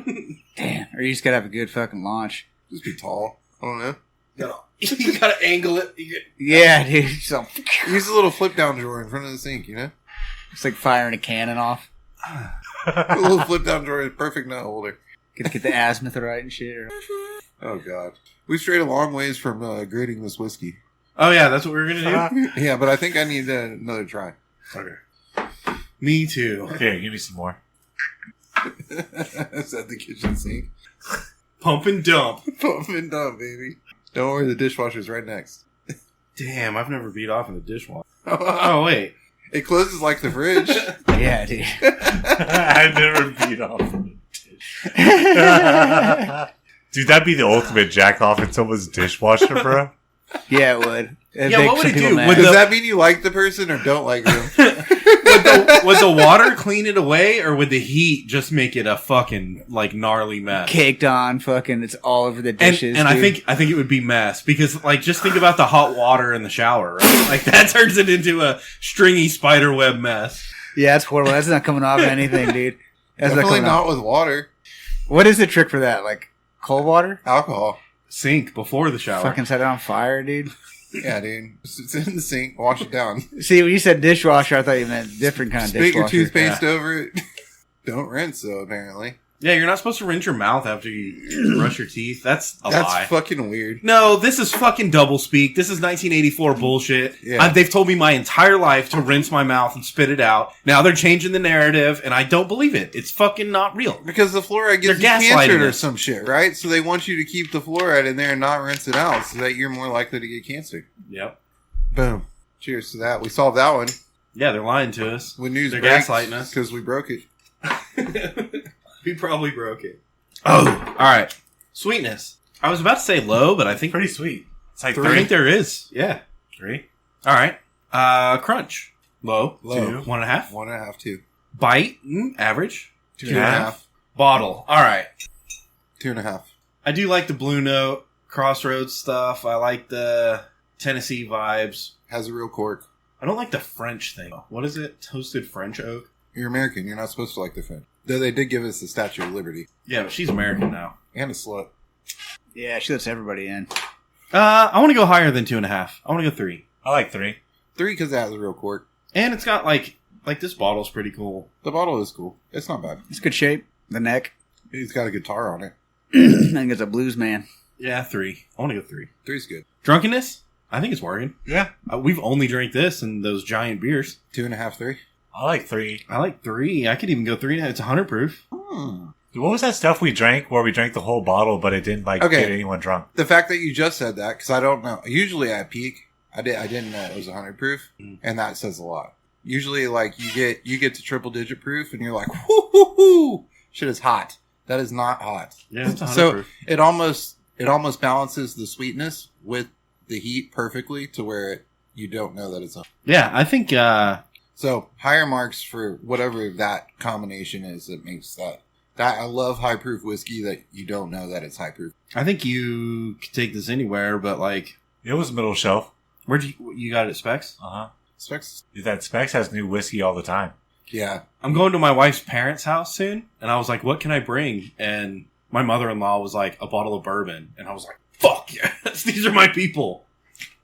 Damn. Or you just gotta have a good fucking launch. Just be tall. I don't know. You gotta angle it. Yeah, dude. So, Use a little flip down drawer in front of the sink, you know? it's like firing a cannon off. A little flip down drawer is perfect nut holder. Get the azimuth right and shit. Oh, God. We strayed a long ways from grading this whiskey. Oh, yeah, that's what we were gonna do? Yeah, but I think I need another try. Okay. Me too. Here, give me some more. Is that the kitchen sink? Pump and dump. Pump and dump, baby. Don't worry, the dishwasher's right next. Damn, I've never beat off in the dishwasher. Oh, wait. It closes like the fridge. Yeah, dude. I never beat off in the dish. Dude, that'd be the ultimate jack off in someone's dishwasher, bro. Yeah, it would. It'd Yeah, make what would some it people do? mad. Would Does that mean you like the person or don't like them? Would the water clean it away, or would the heat just make it a fucking, like, gnarly mess? Caked on, fucking, it's all over the And, dishes. and I dude. think it would be mess because, like, just think about the hot water in the shower, right? Like, that turns it into a stringy spider web mess. Yeah, it's horrible. That's not coming off anything, dude. That's Definitely coming not off. with water. What is the trick for that? Like cold water? Alcohol. Sink before the shower. Fucking set it on fire, dude. Yeah, dude. It's in the sink. Wash it down. See, when you said dishwasher, I thought you meant different kind of Spit your dishwasher. toothpaste over it. Don't rinse, though, apparently. Yeah, you're not supposed to rinse your mouth after you brush your teeth. That's a lie. That's fucking weird. No, this is fucking double speak. This is 1984 bullshit. Yeah. They've told me my entire life to rinse my mouth and spit it out. Now they're changing the narrative, and I don't believe it. It's fucking not real. Because the fluoride gives you They're gaslighting cancer or us. some shit, right? So they want you to keep the fluoride in there and not rinse it out so that you're more likely to get cancer. Yep. Boom. Cheers to that. We solved that one. Yeah, they're lying to us. When news They're breaks, gaslighting us. because we broke it. We probably broke it. Oh, all right. Sweetness. I was about to say low, but I think Pretty sweet. It's like I three. think there is. Yeah. 3. All right. Crunch. Low. Low. 1.5. 1.5, 2. Bite. Average. 2.5. Bottle. All right. 2.5. I do like the Blue Note Crossroads stuff. I like the Tennessee vibes. Has a real cork. I don't like the French thing. What is it? Toasted French oak? You're American. You're not supposed to like the French. Though they did give us the Statue of Liberty. Yeah, but she's American now. And a slut. Yeah, she lets everybody in. I want to go higher than 2.5. I want to go 3. I like 3. 3 because it has a real cork. And it's got like this bottle's pretty cool. The bottle is cool. It's not bad. It's good shape. The neck. It's got a guitar on it. I think it's a blues man. Yeah, 3. I want to go 3. 3's good. Drunkenness? I think it's working. Yeah. We've only drank this and those giant beers. 2.5, 3. I like 3. I like 3. I could even go 3. It's 100 proof. Dude, what was that stuff we drank where we drank the whole bottle but it didn't like Okay. get anyone drunk? The fact that you just said that, because I don't know. Usually at peak, I didn't know it was 100 proof, and that says a lot. Usually, like, you get to triple digit proof, and you're like, whoo, hoo, hoo. Shit is hot. That is not hot. Yeah, it's 100 So proof. it almost balances the sweetness with the heat perfectly to where you don't know that it's on. Yeah, I think So higher marks for whatever that combination is that makes that I love high proof whiskey that you don't know that it's high proof. you could take this anywhere, but like, It was middle shelf. where'd you got it at Specs? Uh-huh. Specs, Dude, that Specs has new whiskey all the time. yeah. I'm going to my wife's parents' house soon, and I was like, what can I bring? And my mother-in-law was like, a bottle of bourbon. And I was like, fuck yes, these are my people.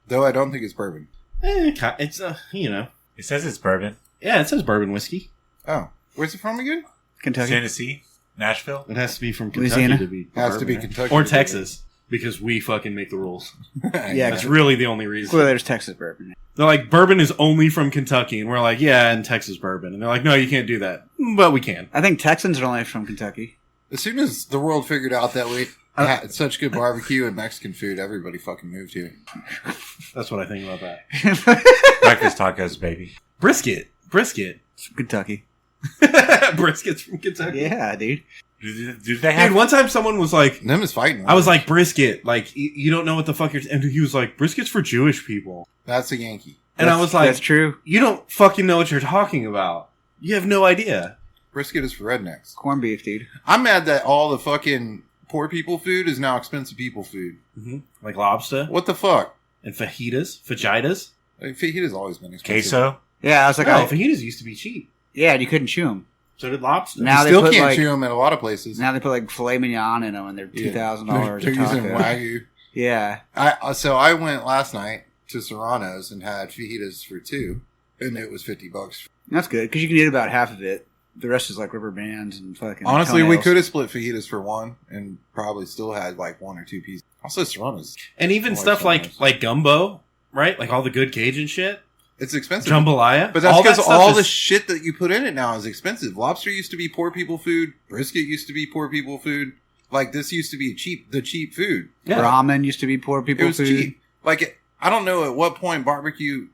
Though I don't think it's bourbon. It's, It says it's bourbon. yeah, it says bourbon whiskey. Oh, where's it from again? Kentucky. Tennessee? Nashville? It has to be from Kentucky Louisiana? to be Has to bourbon, be right? Kentucky Or to be Texas, because we fucking make the rules. Yeah, That's really the only reason. Clearly there's Texas bourbon. They're like, bourbon is only from Kentucky. And we're like, yeah, and Texas bourbon. And they're like, no, you can't do that. But we can. I think Texans are only from Kentucky. As soon as the world figured out that we had such good barbecue and Mexican food, everybody fucking moved here. That's what I think about that. Breakfast tacos, baby. Brisket. Kentucky. Brisket's from Kentucky. Yeah, dude. Do they have... Dude, one time someone was like, Them is fighting. I was like, brisket. Like, you don't know what the fuck you're... And he was like, brisket's for Jewish people. that's a Yankee. And I was like, that's true. you don't fucking know what you're talking about. You have no idea. Brisket is for rednecks. Corned beef, dude. I'm mad that all the fucking poor people food is now expensive people food. Mm-hmm. Like lobster What the fuck? and fajitas. Like, fajitas always been expensive. Queso. Yeah, I was like, No, oh, fajitas used to be cheap. yeah, and you couldn't chew them. So did lobster. Now You they still put, can't like- chew them at a lot of places. Now they put like filet mignon in them, and they're $2,000 They're a using taco. Wagyu. Yeah, So I went last night to Serrano's and had fajitas for two, and it was $50. that's good because you can eat about half of it. The rest is like rubber bands and fucking. Honestly, we toenails. could have split fajitas for one and probably still had like one or two pieces. Also, Serrano's, And even Like stuff Serrano's. like gumbo, right? Like all the good Cajun shit. it's expensive. Jambalaya. But that's All that because stuff all is- the shit that you put in it now is expensive. Lobster used to be poor people food. Brisket used to be poor people food. Like this used to be the cheap food. Yeah. Ramen used to be poor It people was food. cheap. Like I don't know at what point barbecue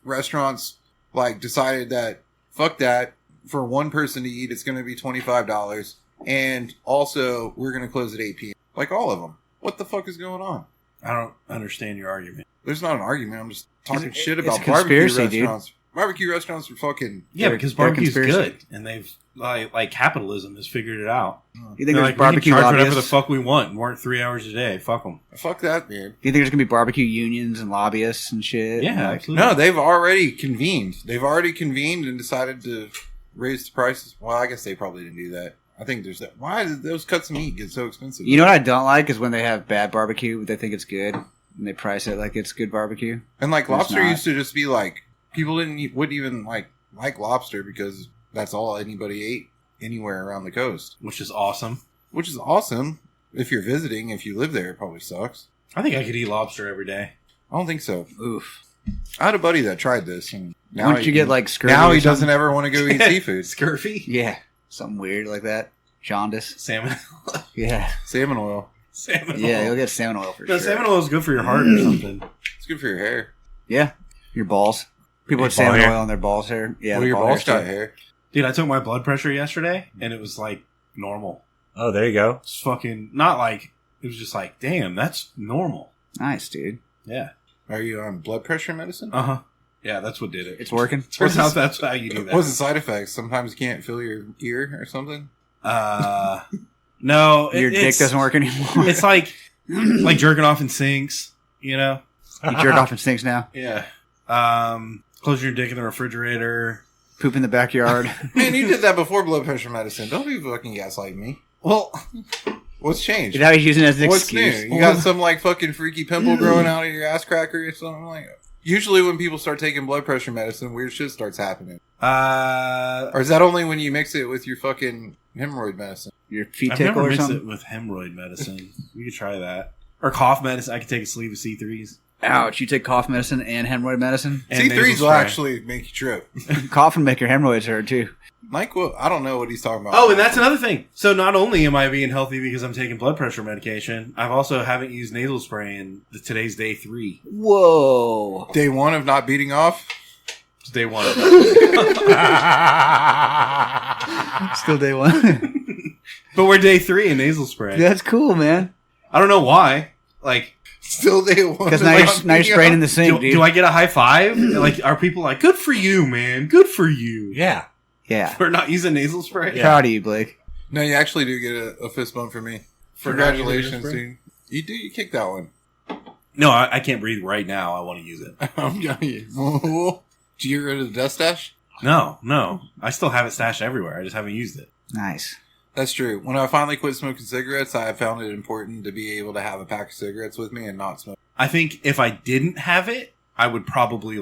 restaurants like decided that fuck that, for one person to eat it's going to be $25, and also we're going to close at 8 p.m. Like all of them. What the fuck is going on? I don't understand your argument. There's not an argument. I'm just talking It's- shit it's about a barbecue conspiracy, dude. restaurants. Barbecue restaurants are fucking. Yeah, They're- because they're barbecue's conspiracy. good, and they've like capitalism has figured it out. You think They're there's like, we barbecue can charge whatever the lobbyists? fuck we want and work 3 hours a day. Fuck them. Fuck that, man. Do you think there's gonna be barbecue unions and lobbyists and shit? Yeah, Like, absolutely. No, they've already convened. They've already convened and decided to raise the prices. Well, I guess they probably didn't do that. I think there's that. Why did those cuts of meat get so expensive? you know what I don't like is when they have bad barbecue, they think it's good, and they price it like it's good barbecue. And like It's lobster not. used to just be like people wouldn't even like lobster because that's all anybody ate anywhere around the coast, Which is awesome. which is awesome. If you're visiting, if you live there, it probably sucks. I think I could eat lobster every day. I don't think so. Oof. I had a buddy that tried this, and now Once you get like scurvy, now or he doesn't something- ever want to go eat seafood. Scurvy. Yeah, something weird like that. Jaundice. Salmon. Yeah, Salmon oil. Salmon yeah, oil. you'll get salmon oil for No, sure. salmon oil is good for your heart or something. It's good for your hair. Yeah, your balls. People Your with salmon ball hair. oil on their balls hair. Yeah, well, the your ball balls hair's got too. hair. Dude, I took my blood pressure yesterday, and it was like normal. Oh, there you go. It's fucking not like it was just like, damn, that's normal. Nice, dude. Yeah. Are you on blood pressure medicine? Uh huh. Yeah, that's what did it. It's working. Turns out that's how you do that. What's the side effects? Sometimes you can't feel your ear or something. No, Your dick it's- doesn't work anymore. It's like jerking off in sinks, you know? You jerk off in sinks now. Yeah. Close your dick in the refrigerator. Poop in the backyard. Man, you did that before blood pressure medicine. Don't be fucking gaslighting me. Well, What's changed? Now he's using it as an What's excuse. new? You got some like fucking freaky pimple growing out of your ass cracker or something like that? Usually when people start taking blood pressure medicine, weird shit starts happening. Or is that only when you mix it with your fucking hemorrhoid medicine? Your feet I've tickle never or mixed something. it with hemorrhoid medicine. We could try that. Or cough medicine. I could take a sleeve of C3s. Ouch! You take cough medicine and hemorrhoid medicine. And C3s nasal will spray. actually make you trip. Cough will make your hemorrhoids hurt too. NyQuil, I don't know what he's talking about. Oh, and that's another thing. So not only am I being healthy because I'm taking blood pressure medication, I've also haven't used nasal spray in today's day 3. Whoa! Day one of not beating off. It's day 1. Still day one. But we're day 3 in nasal spray. That's cool, man. I don't know why. Like, Still day one. Because of now not you're beating spraying off. in the sink, do, dude. do I get a high five? Like, are people like, good for you, man. Good for you. Yeah. Yeah. For not using nasal spray? Yeah. Proud of you, Blake. No, you actually do get a fist bump from me. For not using Congratulations, nasal spray? dude. You do. You kicked that one. No, I can't breathe right now. I want to use it. I'm telling you. Did you get rid of the dust stash? No. I still have it stashed everywhere. I just haven't used it. Nice. That's true. When I finally quit smoking cigarettes, I found it important to be able to have a pack of cigarettes with me and not smoke. I think if I didn't have it, I would probably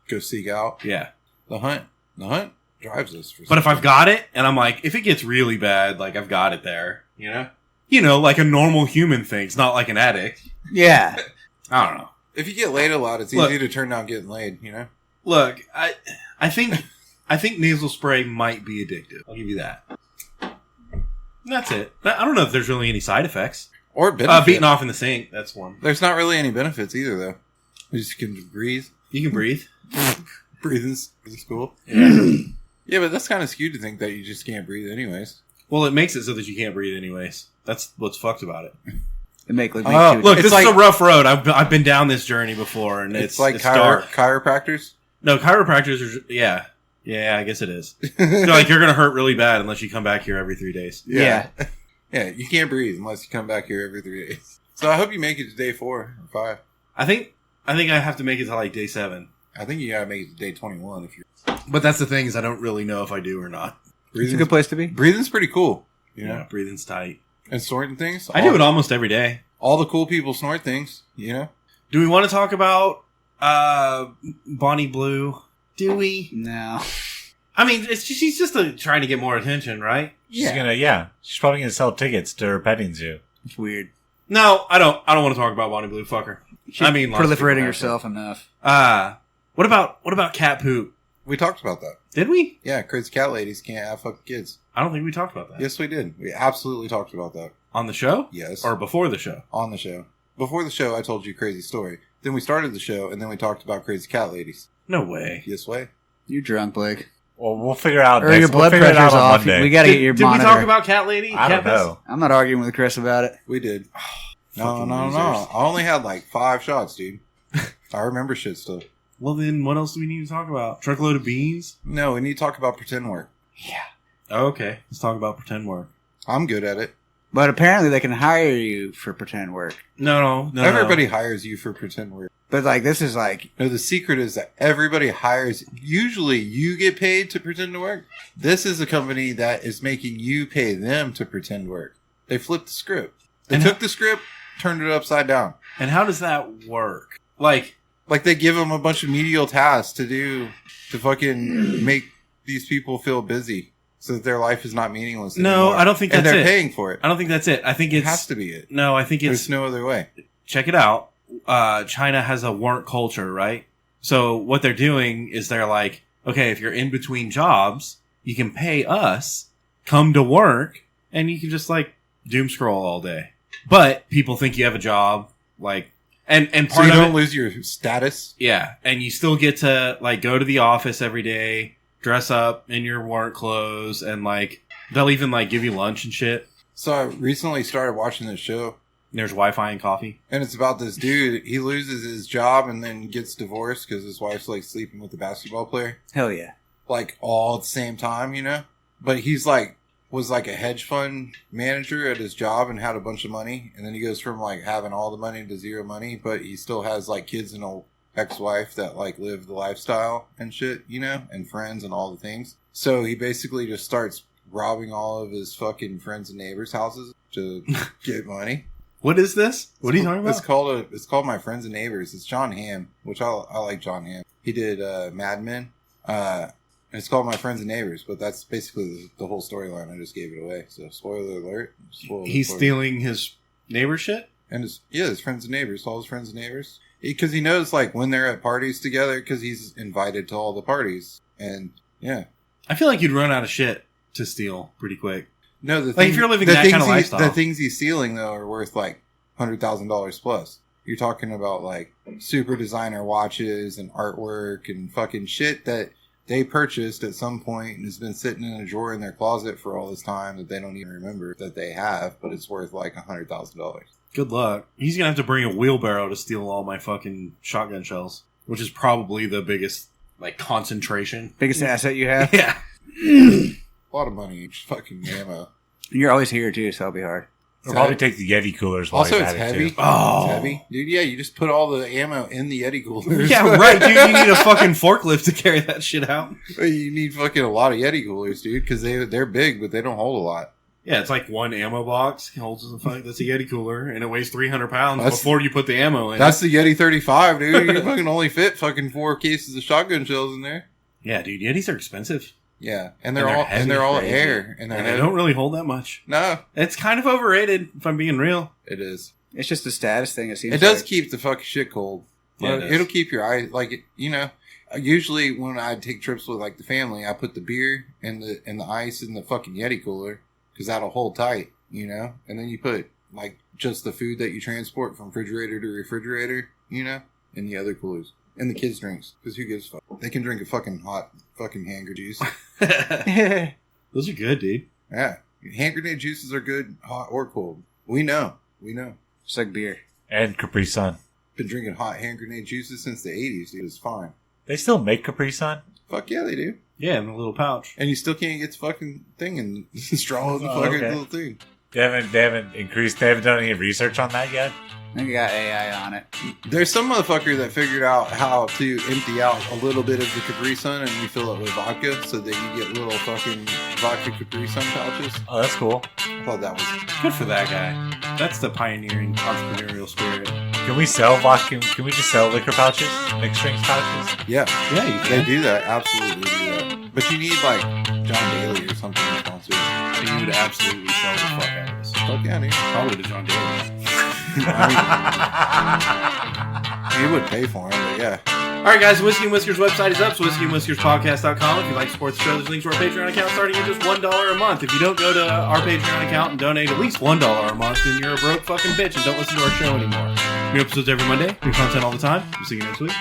Go seek out yeah. the hunt. The hunt drives us. For But if I've something. got it, and I'm like, if it gets really bad, like I've got it there, you know? You know, like a normal human thinks, not like an addict. Yeah. I don't know. if you get laid a lot, it's Look. easy to turn down getting laid. You know. Look, I think nasal spray might be addictive. I'll give you that. That's it. I don't know if there's really any side effects. Or benefit. Beating off in the sink, that's one. There's not really any benefits either, though. You just can breathe. You can breathe. Breathe is cool. Yeah. Yeah, but that's kind of skewed to think that you just can't breathe anyways. Well, it makes it so that you can't breathe anyways. That's what's fucked about it. It make like Oh, Look, It's this like- is a rough road. I've been down this journey before, and It's like dark. chiropractors. No, chiropractors are yeah. Yeah, I guess it is. You're like, you're going to hurt really bad unless you come back here every 3 days. Yeah. Yeah, you can't breathe unless you come back here every 3 days. So I hope you make it to day 4 or 5. I think I have to make it to like day 7. I think you gotta make it to day 21 if you're. But that's the thing is I don't really know if I do or not. It's a good place to be. Breathing's pretty cool. You know? Yeah, breathing's tight. And snorting things. I do it almost every day. All the cool people snort things, you know? Do we want to talk about Bonnie Blue? Do we? No. I mean, she's just trying to get more attention, right? She's she's probably gonna sell tickets to her petting zoo. It's weird. No, I don't want to talk about Bonnie Blue. Fuck her. She's lots of people proliferating have herself enough. What about cat poop? We talked about that. Did we? Yeah, crazy cat ladies can't have fucking kids. I don't think we talked about that. Yes, we did. We absolutely talked about that. On the show? Yes. Or before the show? On the show. Before the show, I told you a crazy story. Then we started the show, and then we talked about crazy cat ladies. No way. Yes way. You're drunk, Blake. Well, we'll figure out. Or your blood we'll figure it pressure's out on off. Monday. We got to get your Did we monitor. talk about cat lady? I don't cat piss? know. I'm not arguing with Chris about it. We did. No. Fucking I losers. only had like 5 shots, dude. I remember shit still. Well, then what else do we need to talk about? Truckload of beans? No, we need to talk about pretend work. Oh, okay. Let's talk about pretend work. I'm good at it. But apparently they can hire you for pretend work. No. Everybody hires you for pretend work. But like this is like No, the secret is that everybody hires. Usually, you get paid to pretend to work. This is a company that is making you pay them to pretend work. They flipped the script. They And took the script, turned it upside down. And how does that work? Like They give them a bunch of menial tasks to do to fucking make these people feel busy, so that their life is not meaningless No, anymore. I don't think and that's they're it. paying for it. I don't think that's it. I think It has to be it. No, I think There's it's no other way. check it out. China has a work culture, right? So what they're doing is they're like, okay, if you're in between jobs, you can pay us, come to work, and you can just like doom scroll all day. But people think you have a job, like, and So part you of don't it, lose your status. yeah, and you still get to like go to the office every day, dress up in your work clothes, and like they'll even like give you lunch and shit. So I recently started watching this show. There's Wi-Fi and coffee. And it's about this dude. He loses his job and then gets divorced because his wife's like sleeping with the basketball player. hell yeah. Like all at the same time, you know? But he's like, was like a hedge fund manager at his job and had a bunch of money. And then he goes from like having all the money to zero money, but he still has like kids and an ex-wife that like live the lifestyle and shit, you know? And friends and all the things. So he basically just starts robbing all of his fucking friends and neighbors' houses to get money. What is this? What are you talking about? It's called My Friends and Neighbors. It's John Hamm, which I like John Hamm. He did Mad Men. It's called My Friends and Neighbors, but that's basically the whole storyline. I just gave it away. So spoiler alert. He's stealing his neighbor shit? And his friends and neighbors, all his friends and neighbors. Because he knows like when they're at parties together, because he's invited to all the parties. And yeah. I feel like you'd run out of shit to steal pretty quick. No, if you're living that kind of lifestyle. The things he's stealing though are worth like $100,000 plus. You're talking about like super designer watches and artwork and fucking shit that they purchased at some point and has been sitting in a drawer in their closet for all this time that they don't even remember that they have, but it's worth like $100,000. Good luck. He's gonna have to bring a wheelbarrow to steal all my fucking shotgun shells, which is probably the biggest like concentration. Biggest asset you have. Yeah. A lot of money each fucking ammo. You're always here too, so it'll be hard. We'll probably take the Yeti coolers while Also, he's it's at heavy. it too. Oh. It's heavy. Dude, yeah, you just put all the ammo in the Yeti coolers. Yeah, right, dude. You need a fucking forklift to carry that shit out. You need fucking a lot of Yeti coolers, dude, because they're big, but they don't hold a lot. Yeah, it's like one ammo box. It holds that's a Yeti cooler, and it weighs 300 pounds That's- before you put the ammo in. That's the Yeti 35, dude. You fucking only fit fucking 4 cases of shotgun shells in there. Yeah, dude. Yetis are expensive. Yeah, And and they're they're all heavy, air, and And they don't really hold that much. No, It's kind of overrated, if I'm being real. it is. It's just a status thing. It seems. It does like. keep the fucking shit cold. Yeah, But it it'll does. keep your eyes like you know. Usually when I take trips with like the family, I put the beer and the ice in the fucking Yeti cooler because that'll hold tight, you know. And then you put like just the food that you transport from refrigerator to refrigerator, you know, in the other coolers. And the kids' drinks, because who gives a fuck? They can drink a fucking hot fucking hand grenade juice. Those are good, dude. Yeah, hand grenade juices are good, hot or cold. We know. It's like beer. And Capri Sun. Been drinking hot hand grenade juices since the 80s, dude. It's fine. They still make Capri Sun? Fuck yeah, they do. Yeah, in a little pouch. And you still can't get the fucking thing in the straw in the Oh, fucking okay. little thing. They haven't done any research on that yet? I think I got AI on it. There's some motherfucker that figured out how to empty out a little bit of the Capri Sun and you fill it with vodka so that you get little fucking vodka Capri Sun pouches. Oh, that's cool. I thought that was... Good for that guy. That's the pioneering entrepreneurial spirit. Can we sell vodka? Can we just sell liquor pouches? Mixed drinks pouches? Yeah, Yeah, you they can. do that. Absolutely do that. But you need, like, John Daly or something to sponsor it. You would absolutely sell the fuck out of this. Fuck yeah, dude. Probably to John Daly. He would pay for him, but yeah. All right, guys, the Whiskey and Whiskers website is up, so whiskeyandwhiskerspodcast.com. If you'd like to support the show, there's links to our Patreon account starting at just $1 a month. If you don't go to our Patreon account and donate at least $1 a month, then you're a broke fucking bitch and don't listen to our show anymore. New episodes every Monday, new content all the time. We'll see you next week.